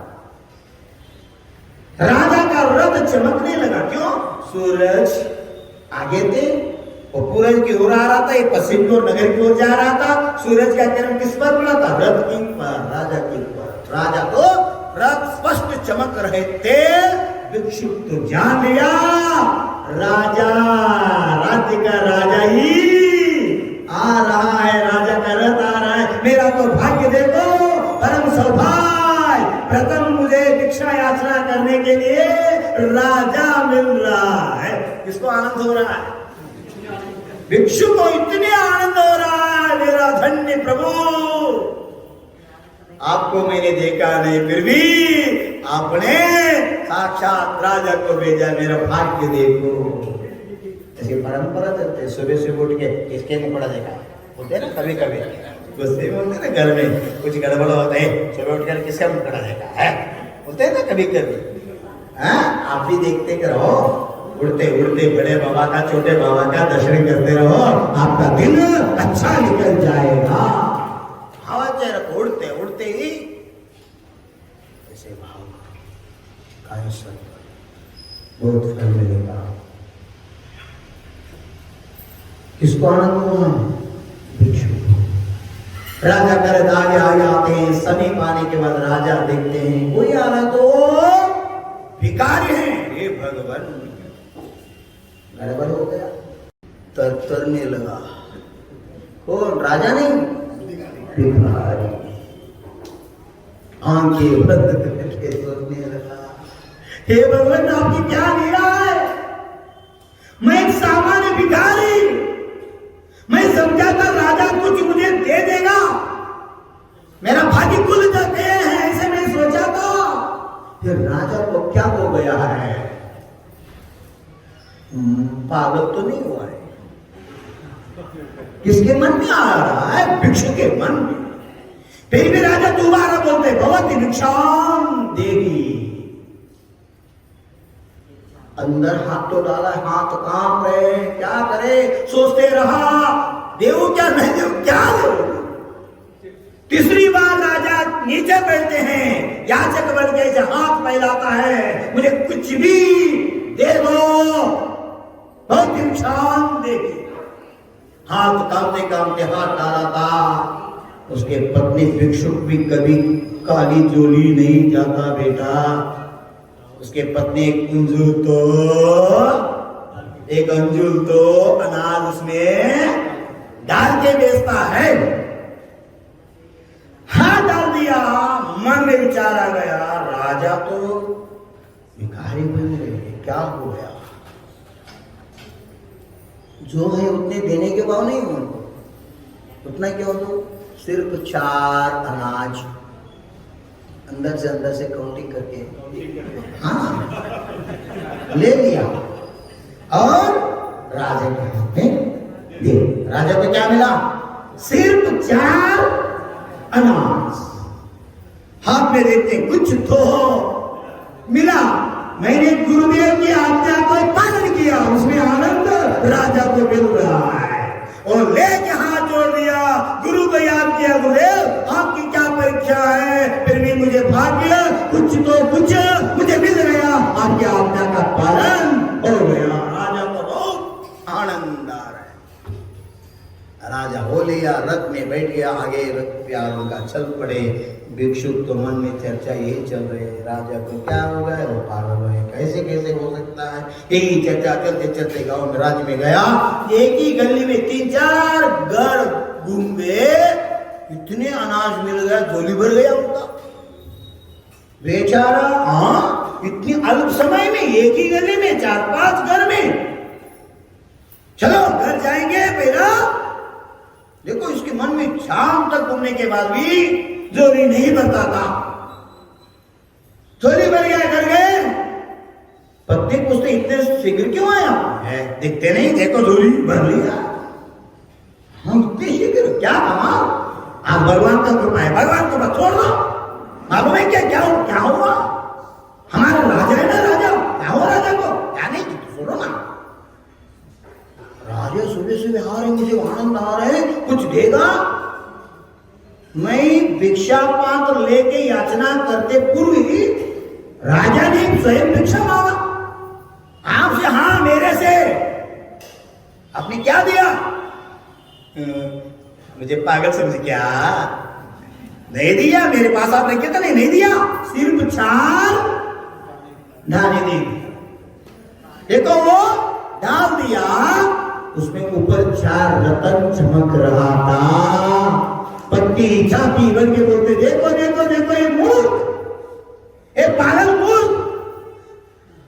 राजा का रथ चमकने लगा, क्यों? सूरज आगे थे, वो पूरब की ओर आ रहा था, ये पश्चिम की ओर नगर की ओर जा रहा था। सूरज का किरण किस पर पड़ा था? रथ की पर, राजा की पर। राजा को रथ स्पष्ट चमक रहे थे। भिक्षुक तो जान लिया, राजा, राज्य का राजा ही आ रहा है, राजा का रथ आ रहा है। मेरा तो भाग्य देखो, परम सौभाग्य, प्रथम मुझे भिक्षा याचना करने के लिए राजा मिल रहा है। किसको आनंद हो रहा है? भिक्षु को इतने आनंद हो रहा है, मेरा धन्य प्रभु, आपको मैंने देखा नहीं, फिर भी आपने साक्षात राजा को भेजा, मेरा भाग्य देखो। ऐसी परंपरा चलते, सुबह से उठ के किसके नहीं पड़ा देखा बोलते हैं ना, कभी गुस्से में होते ना, घर में कुछ गड़बड़ होता है, सुबह उठकर किसका मुंह पड़ा देखा है बोलते हैं ना कभी। आप भी देखते रहो, उड़ते बड़े बाबा का, छोटे बाबा का दर्शन करते रहो, आपका दिन अच्छा निकल जाएगा। उड़ते ही ऐसे भाव बहुत फल मिलेगा। किसको आनंद होगा? भिक्षु। राजा कर आगे आते हैं, समीप आने के बाद राजा देखते हैं कोई आ रहा तो भिखारी है। हे भगवान, गड़बड़ हो गया, तरने लगा। कौन? राजा नहीं, भिखारी। आंखें बंद करके सोचने लगा, हे भगवान, आपकी क्या लीला है? मैं एक सामान्य भिखारी, मैं समझा था राजा कुछ मुझे दे देगा, मेरा भाग्य खुल जाते हैं, ऐसे मैं सोचा था। फिर राजा को क्या हो गया है? पागल तो नहीं हुआ है? किसके मन में आ रहा है? भिक्षु के मन में। फिर भी राजा दोबारा बोलते, भगवती भिक्षाम देवी। अंदर हाथ तो डाला, हाथ कांप रहे, क्या करे, सोचते रहा, देव क्या नहीं देव, क्या देव? तीसरी बार राजा नीचे बैठते हैं, याचक बन के हाथ फैलाता है, मुझे कुछ भी दे दो, बहुत इंसान देगी। हाथ कांपते कांपते हाथ डाला था। उसके पत्नी भिक्षुक भी कभी काली चोली नहीं जाता बेटा। उसके पत्नी एक अंजुल तो अनाज उसमें डाल के बेचता है। हाथ डाल दिया, मन में विचार आ गया, राजा तो भिखारी बन गए, क्या हो गया? जो है उतने देने के भाव नहीं उनको, उतना क्यों दो? सिर्फ 4 अनाज अंदर से काउंटिंग करके हाँ ले लिया और राजा के हाथ में दे। राजा को क्या मिला? सिर्फ 4 अनाज। हाथ में देखते कुछ तो मिला। मैंने गुरुदेव की आज्ञा को पालन किया, उसमें आनंद राजा को मिल रहा है। और लेके हाथ जोड़ दिया, गुरु को याद किया, गुरुदेव आपकी क्या परीक्षा है, फिर भी मुझे भाग्य कुछ तो कुछ मुझे मिल गया, आपकी आज्ञा का पालन हो गया। राजा को बहुत आनंद आ रहा है। राजा हो लिया, रथ में बैठ गया, आगे रथ प्यारों का चल पड़े। भिक्षुक तो मन में चर्चा यही चल रही है, राजा को क्या हो गया, वो पागल है, कैसे कैसे हो सकता है। यही चर्चा चलते चलते गांव में राज्य में गया। एक ही गली में 3-4 घर घूम गए, इतने अनाज मिल गया, झोली भर गया उनका बेचारा। हाँ, इतनी अल्प समय में एक ही गली में 4-5 घर में। चलो घर जाएंगे पहला। देखो इसके मन में शाम तक घूमने के बाद भी जोरी नहीं भरता था। जोरी भर गया, कर गए। पत्नी पूछते इतने शीघ्र क्यों आया है? दिखते नहीं, देखो जोरी भर लिया। हम इतने शीघ्र क्या कमाल? आप भगवान का कृपा है, भगवान को छोड़ दो। मालूम है क्या क्या हुआ? हमारा राजा है ना, राजा क्या हुआ? राजा को क्या नहीं छोड़ो ना। राजा सुबह सुबह आ रहे, मुझे आनंद आ रहे, कुछ देगा। मैं भिक्षा पात्र लेके याचना करते पूर्व ही राजा ने स्वयं भिक्षा मांगा आपसे। हाँ, मेरे से आपने क्या दिया? मुझे पागल समझ क्या? नहीं दिया, मेरे पास आपने कितना नहीं दिया, सिर्फ 4 दाने दी। देखो वो डाल दिया, उसमें ऊपर 4 रतन चमक रहा था। पत्नी चापी बन के बोलते, देखो देखो देखो ये मूर्ख, ये पागल मूर्ख,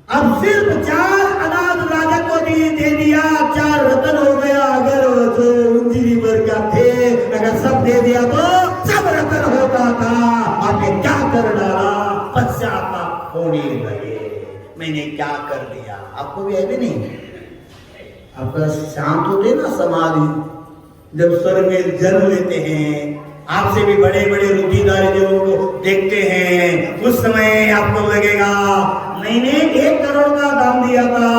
अब सिर्फ 4 अनाज राजा को दे दिया, 4 रतन हो गया। अगर जो उंजीरी भर का थे, अगर सब दे दिया तो सब रतन होता था। आपने क्या कर डाला? पश्चाताप होने लगे, मैंने क्या कर दिया। आपको भी है भी नहीं? आपका शांत होते ना समाधि, जब स्वर्ग में जन्म लेते हैं, आपसे भी बड़े बड़े रुधिदारी जो देखते हैं, उस समय आपको लगेगा मैंने 1 करोड़ का दान दिया था,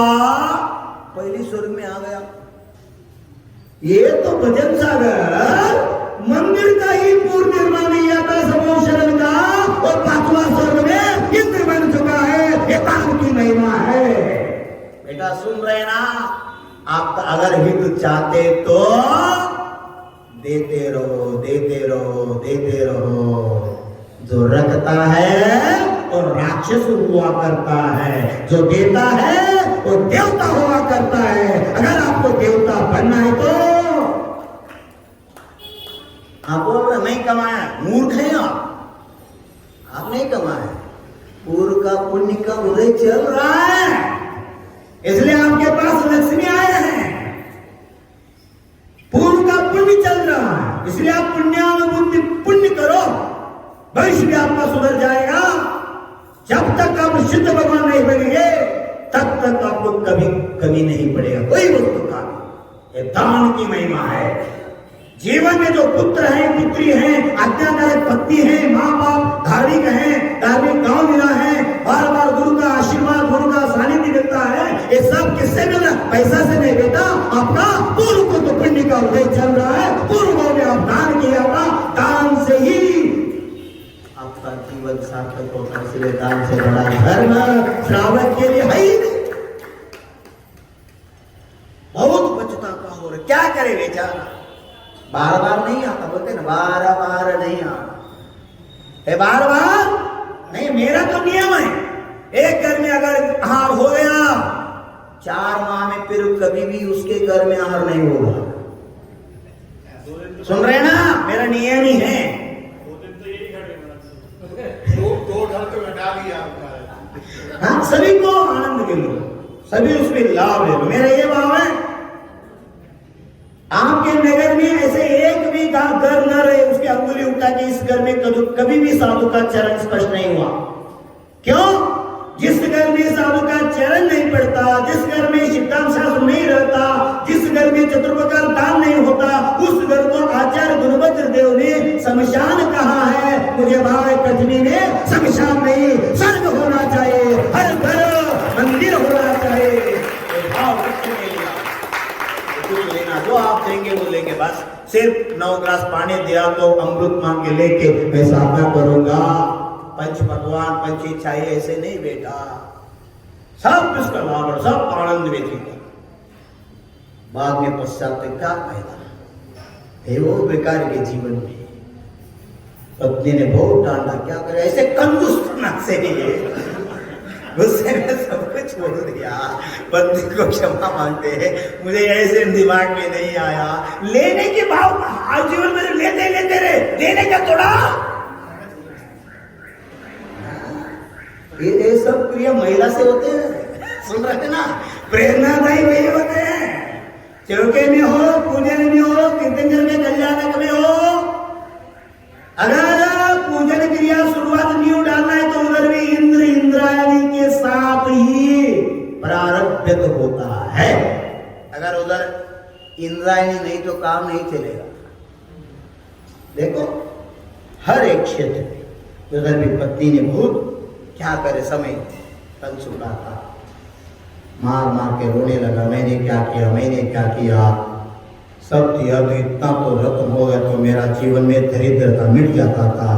पहली स्वर्ग में आ गया। ये तो भजन सागर मंदिर का ही पूर्ण निर्माण किया था समूह शरण का, और 5वां स्वर्ग में इंद्र बन चुका है। ये काम की महिमा है। बेटा सुन रहे ना, आप अगर हित चाहते तो देते रहो, देते रहो, देते रहो। जो रखता है और राक्षस हुआ करता है, जो देता है वो देवता हुआ करता है। अगर आपको देवता बनना है तो आप बोल रहे नहीं कमाया, मूर्ख है आप नहीं कमाया। पूर्व का पुण्य का उदय चल रहा है, इसलिए आपके पास लक्ष्मी आए हैं। पूर्व का पुण्य चल रहा है, इसलिए आप पुण्यानुबुद्धि पुण्य करो, भविष्य भी आपका सुधर जाएगा। जब तक आप शुद्ध भगवान नहीं बनेंगे तब तक आपको कभी कमी नहीं पड़ेगा कोई वस्तु का। ये दान की महिमा है। जीवन में जो पुत्र हैं, पुत्री हैं, आज्ञाकारी पत्नी हैं, माँ बाप धार्मिक हैं, धार्मिक गांव मिला है, बार बार गुरु का आशीर्वाद, गुरु का सानिध्य मिलता है, ये सब किससे मिल रहा है? पैसा से नहीं बेटा, आपका पूर्व को तो पुण्य का उदय चल रहा है। पूर्व में आप दान किया था, दान से ही जीवन सार्थक होता है। इसलिए दान से बड़ा धर्म श्रावक के लिए है ही नहीं। बहुत बचता का हो रहा, क्या करे बेचारा, बार बार नहीं आता, बोलते ना बार बार नहीं आता, बार बार नहीं। मेरा तो नियम है, एक घर में अगर आहार हो गया 4 माह में फिर कभी भी उसके घर में आहार नहीं होगा। सुन रहे ना, मेरा नियम ही है। दो ढल तो घटा दिया आपका। हाँ, सभी को आनंद के लो, सभी उसमें लाभ ले लो, मेरा ये भाव है। आपके नगर में ऐसे एक भी घर न रहे उसकी अंगुली उठा के इस घर में कभी भी साधु का चरण स्पर्श नहीं हुआ। क्यों? जिस घर में साधु का चरण नहीं पड़ता, जिस घर में सिद्धांत शास्त्र नहीं रहता, जिस घर में चतुर्प्रकार दान नहीं होता, उस घर को आचार्य गुरुभद्र देव ने शमशान कहा है। मुझे भाव है पृथ्वी में शमशान नहीं, स्वर्ग होना चाहिए, हर घर मंदिर होना चाहिए। भाव लेना जो आप देंगे वो लेंगे, बस सिर्फ 9 ग्लास पानी दिया तो अमृत मांग के लेके मैं साधना करूंगा। पंच भगवान पंच इच्छाएं ऐसे नहीं बेटा, सब इसका लाभ, सब आनंद व्यतीत। बाद में पश्चात क्या फायदा है वो बेकार के जीवन में। पत्नी ने बहुत डांटा, क्या करे, ऐसे कंजूस करना से नहीं, गुस्से में सब कुछ छोड़ दिया, पत्नी को क्षमा मांगते हैं, मुझे ऐसे दिमाग में नहीं आया। लेने के भाव आज जीवन में लेते लेते रहे, देने का थोड़ा। ये सब क्रिया महिला से होते हैं, सुन रहे ना, प्रेरणादायी वही होते हैं। चौके में हो, पूजन में हो, कीर्तन में, कल्याणक में हो, अगर पूजन क्रिया शुरुआत न्यू डालना है तो उधर भी इंद्र इंद्रायणी के साथ ही प्रारब्ध होता है। अगर उधर इंद्रायणी नहीं तो काम नहीं चलेगा। देखो हर एक क्षेत्र में उधर भी पत्नी ने बहुत क्या करे, समय तन सुखा था, मार मार के रोने लगा, मैंने क्या किया, मैंने क्या किया, सब दिया तो इतना तो रत्न हो गया तो मेरा जीवन में दरिद्रता मिट जाता था।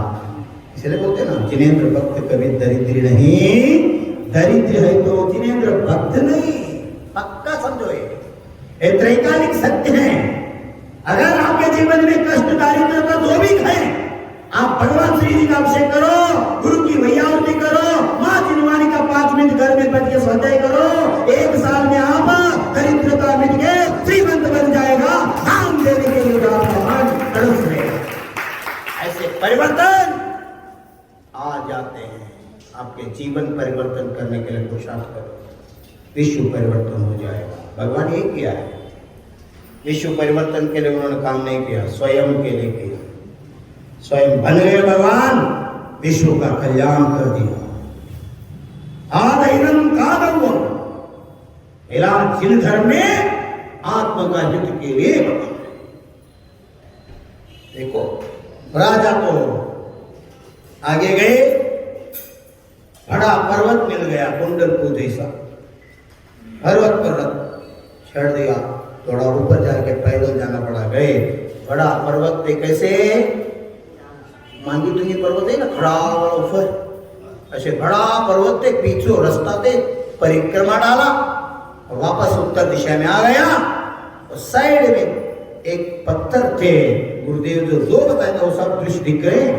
इसलिए बोलते ना, जिनेंद्र भक्त कभी दरिद्र नहीं, दरिद्र है तो जिनेंद्र भक्त नहीं। पक्का समझो, ये त्रैकालिक सत्य है। अगर आपके जीवन में कष्ट दारिद्रता जो भी खाए, आप भगवान श्री जी का अभिषेक करो, गुरु की वैयावृत्ति करो, माँ जिनवानी का 5 मिनट घर में बैठ के स्वाध्याय करो, 1 साल में आप दरिद्रता मिट के श्रीमंत बन जाएगा। नाम देने के लिए तड़प रहे, ऐसे परिवर्तन आ जाते हैं। आपके जीवन परिवर्तन करने के लिए पुरुषार्थ करो, विश्व परिवर्तन हो जाएगा। भगवान ये किया है, विश्व परिवर्तन के लिए उन्होंने काम नहीं किया, स्वयं के लिए किया। स्वयं बन गए भगवान, विश्व का कल्याण कर दिया। आदइनम कादवम, इलाज जिन धर्म में आत्म का हित के लिए बना। देखो राजा तो आगे गए, बड़ा पर्वत मिल गया, कुंडलपुर जैसा पर्वत पर छड़ दिया, थोड़ा ऊपर जाके पैदल जाना पड़ा। गए बड़ा पर्वत पे, कैसे मांगी तुंगी पर्वत है ना, खड़ा ऊपर, ऐसे बड़ा पर्वत पे पीछे रास्ता पे परिक्रमा डाला और वापस उत्तर दिशा में आ गया। और साइड में एक पत्थर थे, गुरुदेव जो बताया था वो सब दृश्य दिख रहे हैं।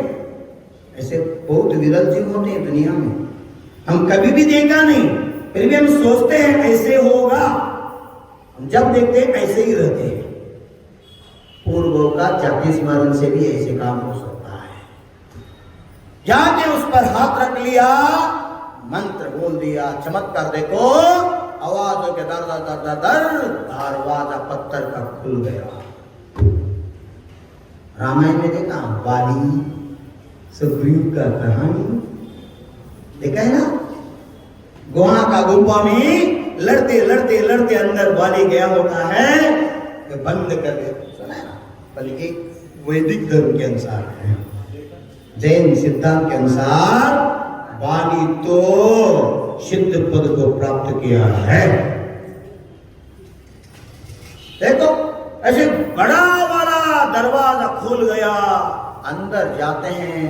ऐसे बहुत विरल जीव होते हैं दुनिया में, हम कभी भी देखा नहीं, फिर भी हम सोचते हैं ऐसे होगा, हम जब देखते हैं ऐसे ही रहते हैं। पूर्वों का जाति स्मरण से भी ऐसे काम हो सकता है। जाके उस पर हाथ रख लिया, मंत्र बोल दिया, चमत्कार देखो, आवाजों के दर दर दर दर दरवाजा पत्थर का खुल गया। रामायण में देखा वाली सुग्रीव का कहानी देखा है ना, गुहा का गुफा में लड़ते लड़ते लड़ते अंदर वाली गया होता है, तो बंद कर दे, सुना है ना। बल्कि वैदिक धर्म के अनुसार है, जैन सिद्धांत के अनुसार वाली तो सिद्ध पद को प्राप्त किया है। देखो ऐसे बड़ा वाला दरवाजा खुल गया, अंदर जाते हैं,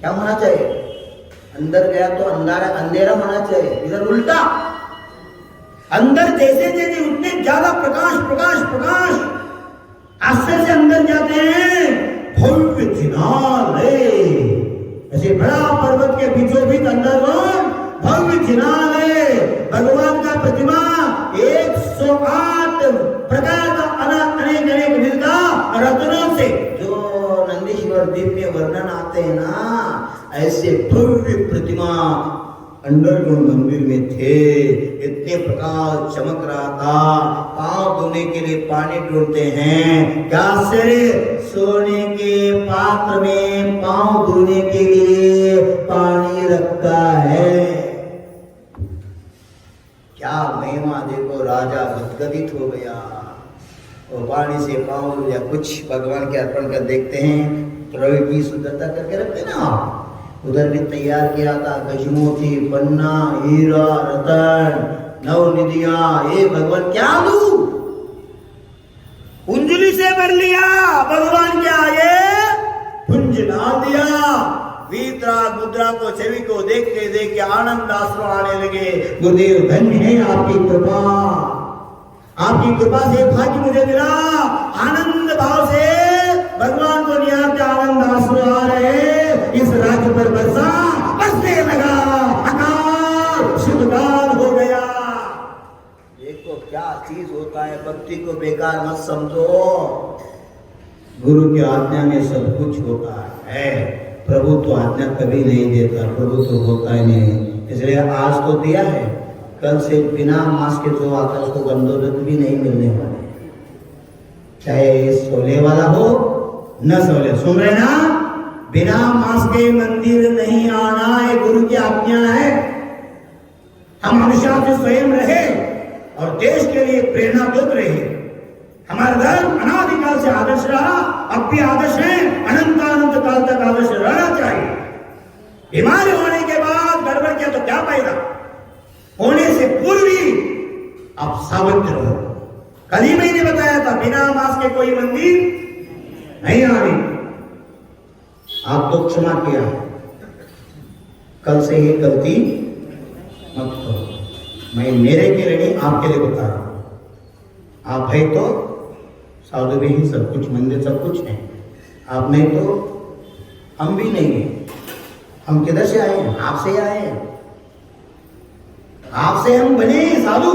क्या होना चाहिए, अंदर गया तो अंधेरा अंधेरा होना चाहिए, इधर उल्टा। अंदर जैसे जैसे उतने ज्यादा प्रकाश प्रकाश प्रकाश, आश्चर्य से अंदर जाते हैं, भव्य जिनालय, ऐसे बड़ा पर्वत के बीचों बीच अंदर भव्य जिनालय, भगवान का प्रतिमा 108 प्रकार का अनेक अनेक विधा रत्नों से, जो नंदीश्वर द्वीप में वर्णन आते हैं ना, ऐसे भव्य प्रतिमा अंडरग्राउंड मंदिर में थे। इतने प्रकाश चमक रहा था, पांव धोने के लिए पानी ढूंढते हैं, क्या सिर्फ सोने के पात्र में पांव धोने के लिए पानी रखता है। क्या महिमा देखो, राजा गदगदित हो गया और पानी से पांव या कुछ भगवान के अर्पण कर देखते हैं, द्रव्य की शुद्धता करके रखते ना। उधर भी तैयार किया था गजमोती, पन्ना, हीरा, रतन, नवनिधियां, ये भगवान क्या लू, कुंजली से भर लिया भगवान, क्या ये कुंज डाल दिया। वीतरा मुद्रा को, छवि को देखते देखते आनंद आंसू आने लगे। गुरुदेव धन्य है आपकी कृपा, आपकी कृपा से भाग्य मुझे मिला। आनंद भाव से भगवान को निहारते आनंद आंसू आ रहे, इस राज्य पर बरसने लगा, अकाल शुभकाल हो गया। देखो क्या चीज होता है, भक्ति को बेकार मत समझो, गुरु की आज्ञा में सब कुछ होता है। प्रभु तो आज्ञा कभी नहीं देता, प्रभु तो होता ही नहीं, इसलिए आज तो दिया है, कल से बिना मांस के जो आता है उसको गंधोदक भी नहीं मिलने वाले, चाहे सोले वाला हो न सोले। सुन रहे ना, बिना मांस के मंदिर नहीं आना, ये गुरु की आज्ञा है। हम हमेशा से स्वयं रहे और देश के लिए प्रेरणा दूत रहे। हमारा धर्म अनादिकाल से आदर्श रहा, अब भी आदर्श है, अनंत अनंत काल तक आदर्श रहना चाहिए। बीमारी होने के बाद गड़बड़ किया तो क्या फायदा, होने से पूर्व ही आप सावध रहो। कल ही मैंने बताया था, बिना मांस के कोई मंदिर नहीं आने। आप तो क्षमा किया, कल से ये गलती मत करो। मैं मेरे के लिए नहीं, आपके लिए बता रहा हूं। आप है तो साधु भी ही सब कुछ, मंदिर सब कुछ है, आप नहीं तो हम भी नहीं है। हम किधर से आए हैं? आपसे आए हैं, आपसे हम बने साधु।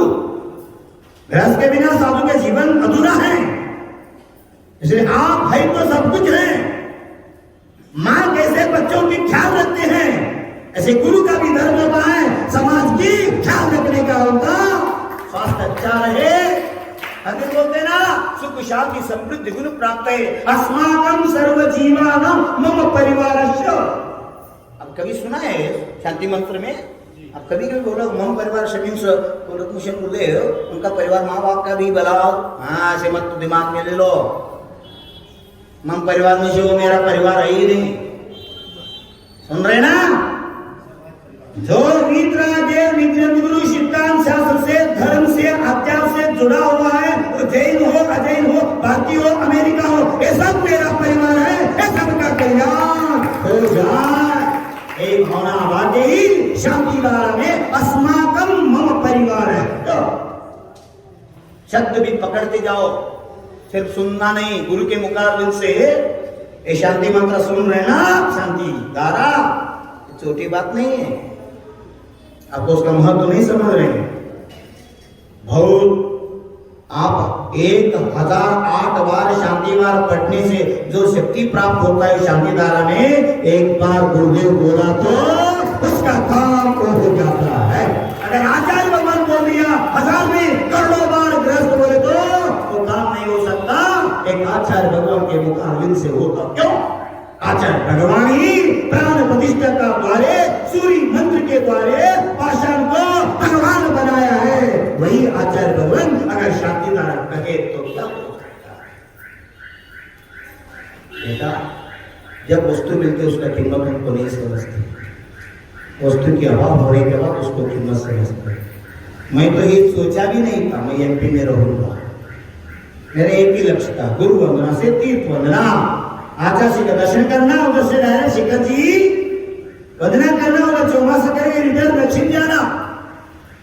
गृहस्थ के बिना साधु का जीवन अधूरा है, इसलिए आप है तो सब कुछ है। मां कैसे बच्चों की ख्याल रखते हैं, ऐसे गुरु का भी धर्म होता है, समाज की ख्याल रखने का होता। स्वास्थ्य अच्छा रहे, अगर बोलते ना, सुख शांति समृद्धि गुण प्राप्त है, अस्माकं सर्व जीवानां मम परिवारस्य। अब कभी सुना है शांति मंत्र में, अब कभी कभी बोला मम परिवार मीन्स मिशन गुरुदेव, उनका परिवार माँ बाप का भी बुलाओ। हाँ, ऐसे मत तो दिमाग में ले लो, मम परिवार में से वो मेरा परिवार है ही नहीं। सुन रहे ना, जो वितरादेव विद्यार्थी गुरु सिद्धांत शास्त्र से, धर्म से, आचार से जुड़ा हुआ है, वो जैन हो, अजैन हो, भारतीय हो, अमेरिका हो, ये सब मेरा परिवार है, ये सबका कल्याण हो जाए। एक होना वादे ही शांति धारा में अस्माकं मम परिवार है। तो शब्द भी पकड़ते जाओ, सिर्फ सुनना नहीं, गुरु के मुखारबिंद से ये शांति मंत्र सुन रहे ना, शांति धारा छोटी बात नहीं है। आपको उसका महत्व नहीं समझ रहे हैं। बहुत आप 1008 बार शांति बार पढ़ने से जो शक्ति प्राप्त होता है शांति धारा में, एक बार गुरुदेव बोला तो उसका काम हो जाता है। अगर आचार्य भगवान बोल दिया 1000 में करोड़ों बार गृहस्थ बोले तो काम नहीं हो सकता। एक आचार्य भगवान के मुखारबिंद से होता। क्यों? आचार्य भगवान ही प्राण प्रतिष्ठा का द्वारे, सूर्य मंत्र के द्वारे पाषाण को भगवान बनाया है। वही आचार्य भगवान अगर शांति धारा कहे तो क्या हो सकता है? बेटा, जब वस्तु मिलती है उसका कीमत हमको नहीं समझते, वस्तु की अभाव होने के बाद उसको कीमत समझते। मैं तो ये सोचा भी नहीं था मैं एमपी में रहूंगा। मेरे एक ही लक्ष्य था, गुरु वंदना से तीर्थ वंदना, आचार्य जी का दर्शन करना, उधर से डायरेक्ट शिखर जी वंदना करना, उधर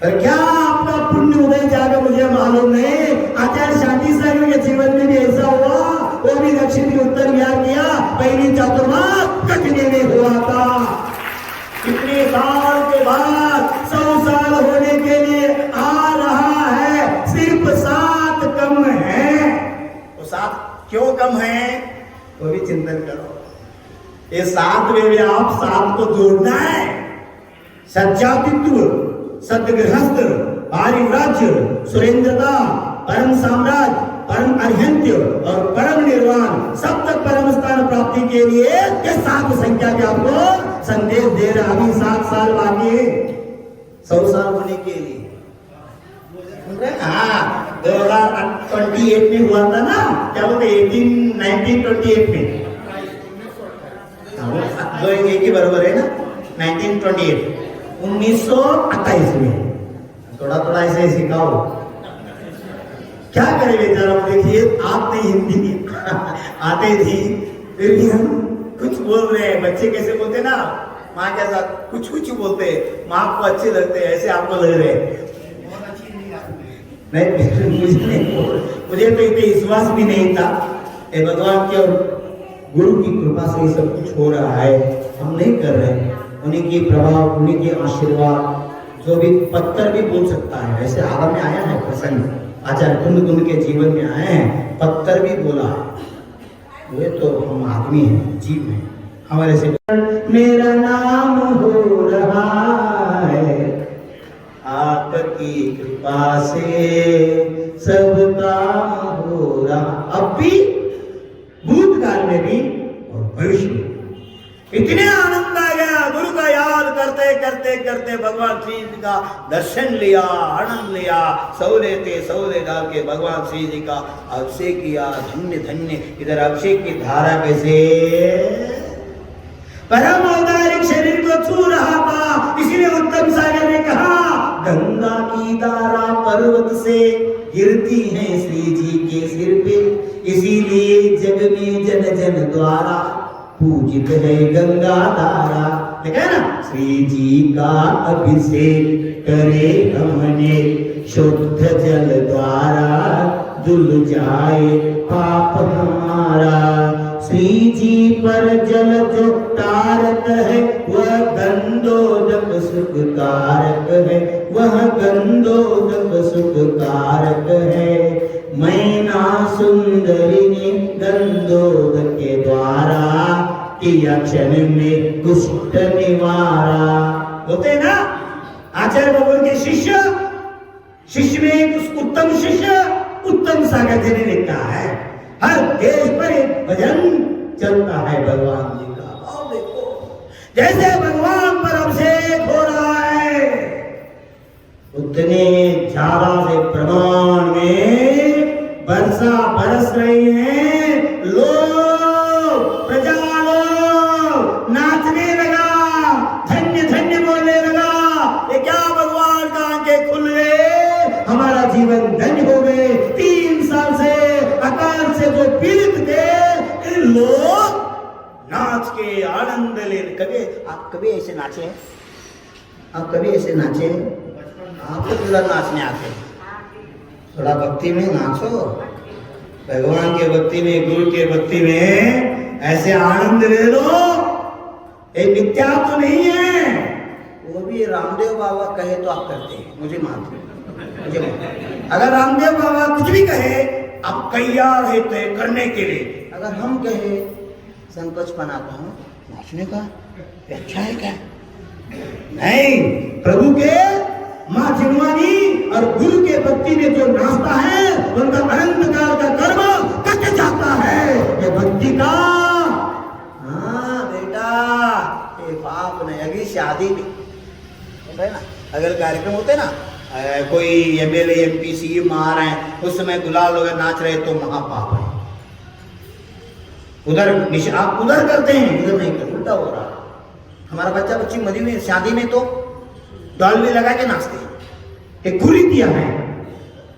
पर क्या आपका पुण्य उदय जाएगा मुझे मालूम नहीं। आचार्य शांति सागर के जीवन में भी ऐसा हुआ, वो भी दक्षिण की उत्तर बिहार किया, पहली चातुर्मास कटने में हुआ था। कितने साल के बाद 100 साल होने के लिए आ रहा है, सिर्फ 7 कम है। वो 7 क्यों कम है वो भी चिंतन करो। ये 7 में भी आप 7 को जोड़ना है। सज्जातित्व, सदगृहस्थ, पारिव्राज्य, सुरेंद्रता, परम साम्राज्य, परम अर्हंत्य और परम निर्वाण, सब तक परम स्थान प्राप्ति के लिए ये 7 संख्या के आपको संदेश दे रहा। अभी 7 साल बाकी है 100 साल होने के लिए। हाँ, 2028 में हुआ था ना, क्या बोलते 1928 में, जो एक ही बराबर है ना, 1928, 1928 में। थोड़ा थोड़ा ऐसे सिखाओ, क्या करें बेचारा। देखिए आप नहीं हिंदी आते थी, फिर भी हम कुछ बोल रहे हैं। बच्चे कैसे बोलते ना, माँ के साथ कुछ कुछ बोलते हैं, माँ को अच्छे लगते हैं, ऐसे आपको लग रहे हैं। नहीं, मुझे तो इतना विश्वास भी नहीं था। ये भगवान की और गुरु की कृपा से ये सब कुछ हो रहा है, हम नहीं कर रहे। उन्हीं की प्रभाव, उन्हीं के आशीर्वाद, जो भी पत्थर भी बोल सकता है। ऐसे आगा में आया है प्रसंग, आचार्य कुंद के जीवन में आए हैं, पत्थर भी बोला। वे तो हम आदमी हैं, जीव हैं, हमारे से मेरा नाम हो रहा है, आपकी कृपा से सब काम हो रहा। अब भी, भूतकाल में भी और भविष्य में इतने आनंद आ गया। गुरु का याद करते करते करते भगवान श्री जी का दर्शन लिया, आनंद लिया, सौरे डाल के भगवान श्री जी का अभिषेक किया। धन्य धन्य। इधर अभिषेक की धारा कैसे परम औदारिक शरीर को छू रहा था। इसीलिए उत्तम सागर ने कहा, गंगा की धारा पर्वत से गिरती है श्री जी के सिर पे, इसीलिए जग में जन जन द्वारा पूजित है गंगा धारा। देखा है ना, श्री जी का अभिषेक करे हमने, शुद्ध जल द्वारा धुल जाए पाप हमारा। श्री जी पर जल जो तारक है, वह गंधोदक सुखकारक है, वह गंधोदक सुखकारक है। मैना सुंदरी ने गंधोदक के द्वारा किया क्षण में कुष्ठ निवारा। होते ना आचार्य भगवान के शिष्य, शिष्य में एक उत्तम शिष्य उत्तम सागर जी ने लिखा है। हर देश पर एक भजन चलता है भगवान जी का। और देखो जैसे भगवान पर अभिषेक हो रहा है, उतने ज्यादा से प्रमाण में वर्षा बरस रही है। लोग, प्रजा लोग नाचने लगा, धन्य धन्य बोलने लगा। ये क्या भगवान का आंखें खुल गए, हमारा जीवन धन्य हो गए। 3 साल से अकाल से जो पीड़ित थे, इन लोग नाच के आनंद ले। आप कभी ऐसे नाचे हैं? आप कभी ऐसे नाचे? आपको पूरा नाचने आते, थोड़ा भक्ति में नाचो। भगवान के भक्ति में, गुरु के भक्ति में ऐसे आनंद ले लो। ये मिथ्या तो नहीं है। वो भी रामदेव बाबा कहे तो आप करते हैं, मुझे मानते, मुझे अगर रामदेव बाबा कुछ भी कहे आप तैयार है करने के लिए। अगर हम कहे संकोच बनाता हूँ नाचने का, अच्छा है क्या? नहीं, प्रभु के माँ जिनवानी और गुरु के भक्ति में जो नाचता है, उनका अनंत काल का कर्म कट जाता है। ये भक्ति का, हाँ बेटा, ये पाप नहीं। अगर शादी में होता है ना, अगर कार्यक्रम होते हैं ना, कोई MLA MP CM आ रहे हैं, उस समय गुलाल वगैरह नाच रहे तो महापाप है। उधर आप उधर करते हैं, इधर नहीं करते, उल्टा हो रहा है। हमारा बच्चा बच्ची मरी हुई शादी में तो डॉल भी लगा के नाचते हैं। एक कुरीतियां है।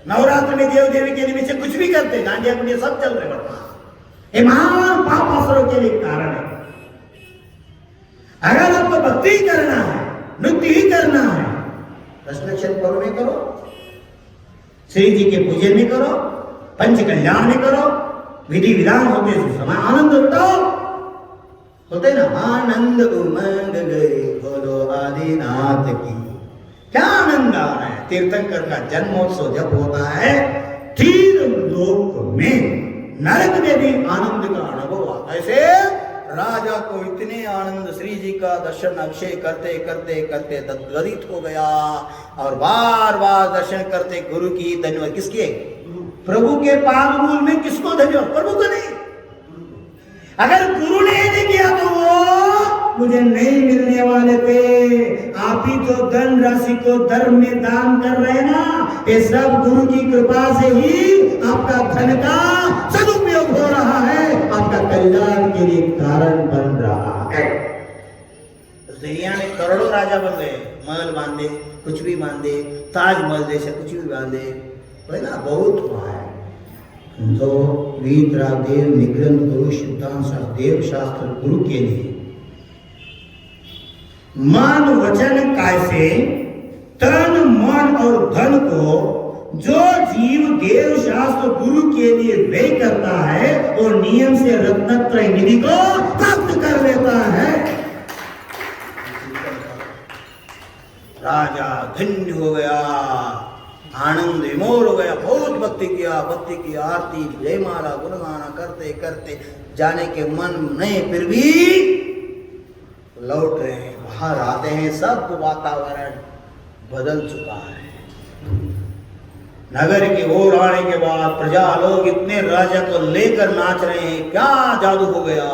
नवरात्र में देव देवी के निमित्त कुछ भी करते, डांडिया गुंडिया सब चल रहे वर्तमान। ये महान पाप असरों के लिए कारण है। अगर आपको भक्ति करना है, नृत्य ही करना है, दशलक्षण पर्व में करो, श्री जी के पूजन में करो, पंच कल्याण में करो, विधि विधान होते समय आनंद लुटाओ। होते ना, आनंद उमंग गए बोलो आदिनाथ की। क्या आनंद आ रहा है। तीर्थंकर का जन्मोत्सव जब होता है तीर लोक में, नरक में भी आनंद का अनुभव आता है। ऐसे राजा को इतने आनंद, श्री जी का दर्शन अक्षय करते करते करते तद्गदित हो गया और बार बार दर्शन करते गुरु की धन्यवाद। किसके? प्रभु के पाद मूल में किसको धन्यवाद? प्रभु को नहीं। अगर गुरु ने नहीं किया तो वो मुझे नहीं मिलने वाले थे। आप ही तो धन राशि को धर्म में दान कर रहे ना, ये सब गुरु की कृपा से ही आपका धन का सदुपयोग हो रहा है, आपका कल्याण के लिए कारण बन रहा है। दुनिया में करोड़ों राजा बन गए, महल बांधे, कुछ भी बांधे, ताजमहल जैसे कुछ भी बांधे, है ना, बहुत हुआ है। तो वीतरागदेव निग्रंथ गुरु सिद्धांत शास्त्र देव शास्त्र गुरु के लिए मन वचन कैसे तन मन और धन को जो जीव देव शास्त्र गुरु के लिए व्यय करता है वो नियम से रत्नत्रय निधि को प्राप्त कर लेता है। राजा धन्य हो गया, आनंद विमोर हो गया, बहुत भक्ति किया, भक्ति की आरती जयमाला गुणगाना करते करते जाने के मन नहीं, फिर भी लौट रहे हैं, बाहर आते हैं, सब वातावरण बदल चुका है। नगर की ओर आने के बाद प्रजा लोग इतने राजा को लेकर नाच रहे हैं, क्या जादू हो गया।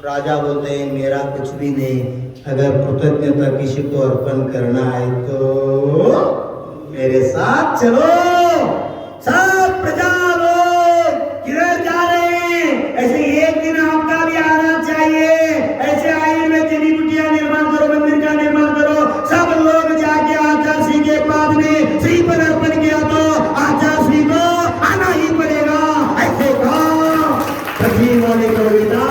राजा बोलते हैं मेरा कुछ भी नहीं, अगर कृतज्ञता किसी को अर्पण करना है तो मेरे साथ चलो। सब प्रजा लोग किधर जा रहे हैं? ऐसे एक दिन आपका भी आना चाहिए। ऐसे आयुर्वेद जड़ी बूटियां निर्माण करो, मंदिर का निर्माण करो, सब लोग जाके आचार्य श्री के पाद में श्री पर अर्पण किया तो आचार्य श्री को आना ही पड़ेगा। ऐसे कहा कटनी वाले कविता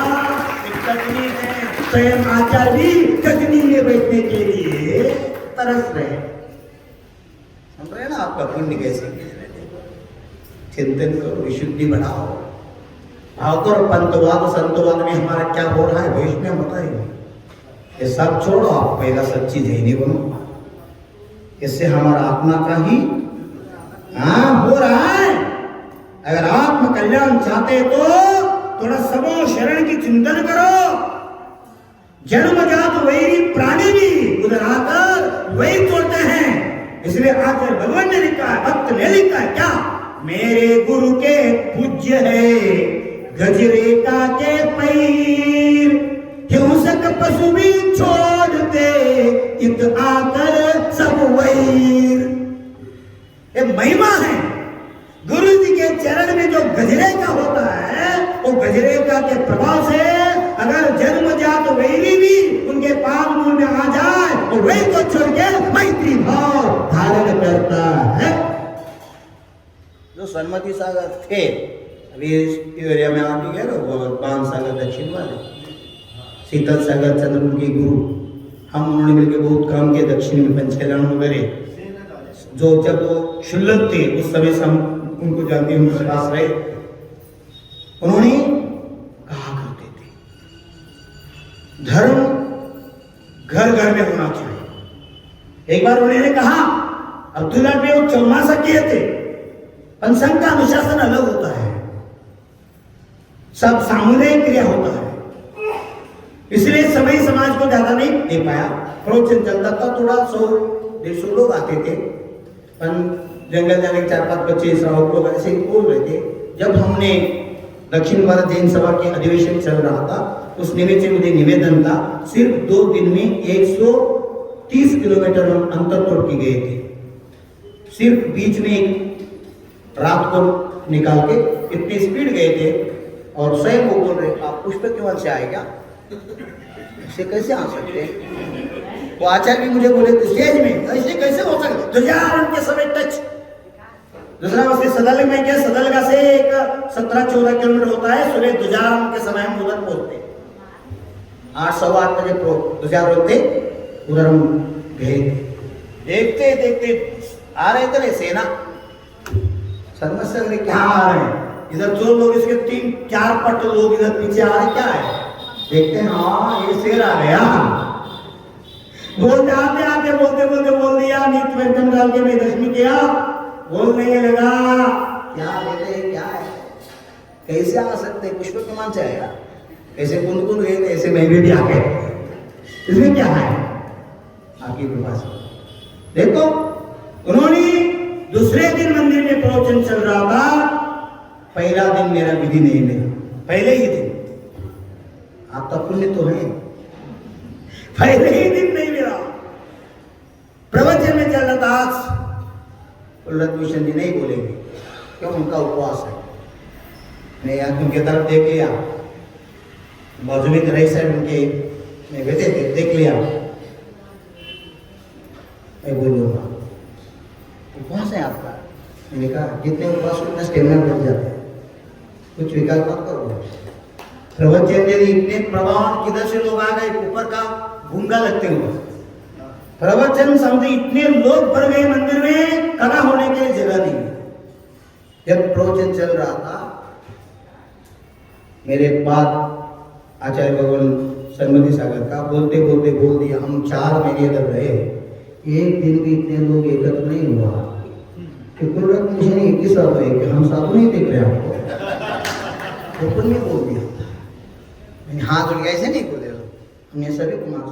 कटनी में स्वयं आचार्य भी कटनी में बैठने के लिए तरस रहे। समझ रहे ना आपका पुण्य कैसे? चिंतन करो, विशुद्धि बढ़ाओ, भाव करो। पंतवाद संतवाद में हमारा क्या हो रहा है भविष्य में बताएंगे। ये सब छोड़ो, आप पहला सच्ची जैनी बनो, इससे हमारा आत्मा का ही हो रहा है। अगर आत्म कल्याण चाहते तो थोड़ा सबो शरण की चिंतन करो। जन्मजात वैरी प्राणी भी उधर आकर वही तोड़ते हैं। इसलिए आकर भगवान ने लिखा है, भक्त ने लिखा है क्या? मेरे गुरु के पूज्य है गजरेका के पैर, हिंसक पशु भी छोड़ते इत आकर सब वैर। ये महिमा है। गुरु जी के चरण में जो गजरे का होता है, वो गजरे का के प्रभाव से अगर जन्मजात वैरी भी उनके पाद मूल में आ जाए तो वही को छोड़ के मैत्री भाव धारण करता है। जो सन्मति सागर थे, अभी इस एरिया में आके गए ना, वो पान सागर दक्षिण वाले, शीतल सागर चंद्रमुखी गुरु, हम उन्होंने मिलकर बहुत काम किए दक्षिण में, पंचकल्याण वगैरह। जो जब वो शुल्लक थे उस समय से हम उनको जानते हैं, उनके पास रहे। उन्होंने कहा करते थे धर्म घर घर में होना चाहिए। एक बार उन्होंने कहा, अब्दुल्ला पे वो चौमासा किए थे, पंचसंघ का अनुशासन अलग होता है, सब सामुदायिक क्रिया होता है, इसलिए समय समाज को ज्यादा नहीं दे पाया। प्रवचन चलता था, थोड़ा 100-150 लोग आते थे, जंगल जाने के 4-5 बच्चे श्रावक लोग ऐसे ही बोल रहे थे। जब हमने दक्षिण भारत जैन सभा के अधिवेशन चल रहा था, उस निवेदन से मुझे निवेदन था, सिर्फ 2 दिन में 130 किलोमीटर अंतर तोड़ के गए थे। सिर्फ बीच में एक रात को निकाल के इतनी स्पीड गए थे और स्वयं वो बोल रहे आप पुष्प के वंश से आए क्या? ऐसे कैसे आ सकते हैं? वो आचार्य भी मुझे बोले स्टेज में, ऐसे कैसे हो सकते? ध्वजारोहण के समय टच। दूसरा वैसे सदल में क्या, सदलगा से एक 17-14 किलोमीटर होता है। सुबह ध्वजारोहण के समय हम उधर पहुंचते, 8-8:15 बजे ध्वजारोहण थे, उधर हम गए। देखते देखते आ रहे थे सेना, समझ सकते क्या आ रहे हैं, इधर जो लोग इसके 3-4 पट लोग इधर पीछे आ रहे, क्या है देखते हैं, हाँ ये शेर आ गया, बोलते आते आते बोलते बोलते बोल दिया, नित्य व्यंजन डाल के मैं दशमी किया, बोलने लगा क्या कहते हैं, क्या है, कैसे आ सकते, पुष्प विमान से आएगा, कैसे कुंद गए ऐसे मैं भी आ गए, इसमें क्या है आपकी कृपा से। देखो उन्होंने दूसरे दिन मंदिर में प्रवचन चल रहा था, पहला दिन मेरा विधि नहीं मिला, पहले ही दिन, आपका पुण्य तो है, पहले ही दिन नहीं मिला, प्रवचन में चल रहा था, भूषण जी नहीं बोलेंगे क्यों, उनका उपवास है, मैं यहाँ उनके तरफ देख लिया, बाजू में रही साइड उनके मैं बैठे थे, देख लिया, मैं बोलूँगा उपवास है आपका, मैंने कहा जितने उपवास उतना स्टेमिना बढ़ जाता है, कुछ विकास मत करो, प्रवचन यदि इतने प्रभाव किधर से लोग आ गए, ऊपर का भूंगा लगते हुए, प्रवचन समझे इतने लोग भर गए मंदिर में, खड़ा होने के लिए जगह नहीं। जब प्रवचन चल रहा था, मेरे बाद आचार्य भगवान सरमती सागर का बोलते बोलते बोल दिया, हम 4 महीने इधर रहे, एक दिन भी इतने लोग एकत्र नहीं हुआ, मुझे नहीं किस बात है कि हम साधु नहीं देख रहे आपको, ऊपर में बोल दिया, मैंने हाथ जोड़ के ऐसे नहीं बोले, हमने सभी कुमार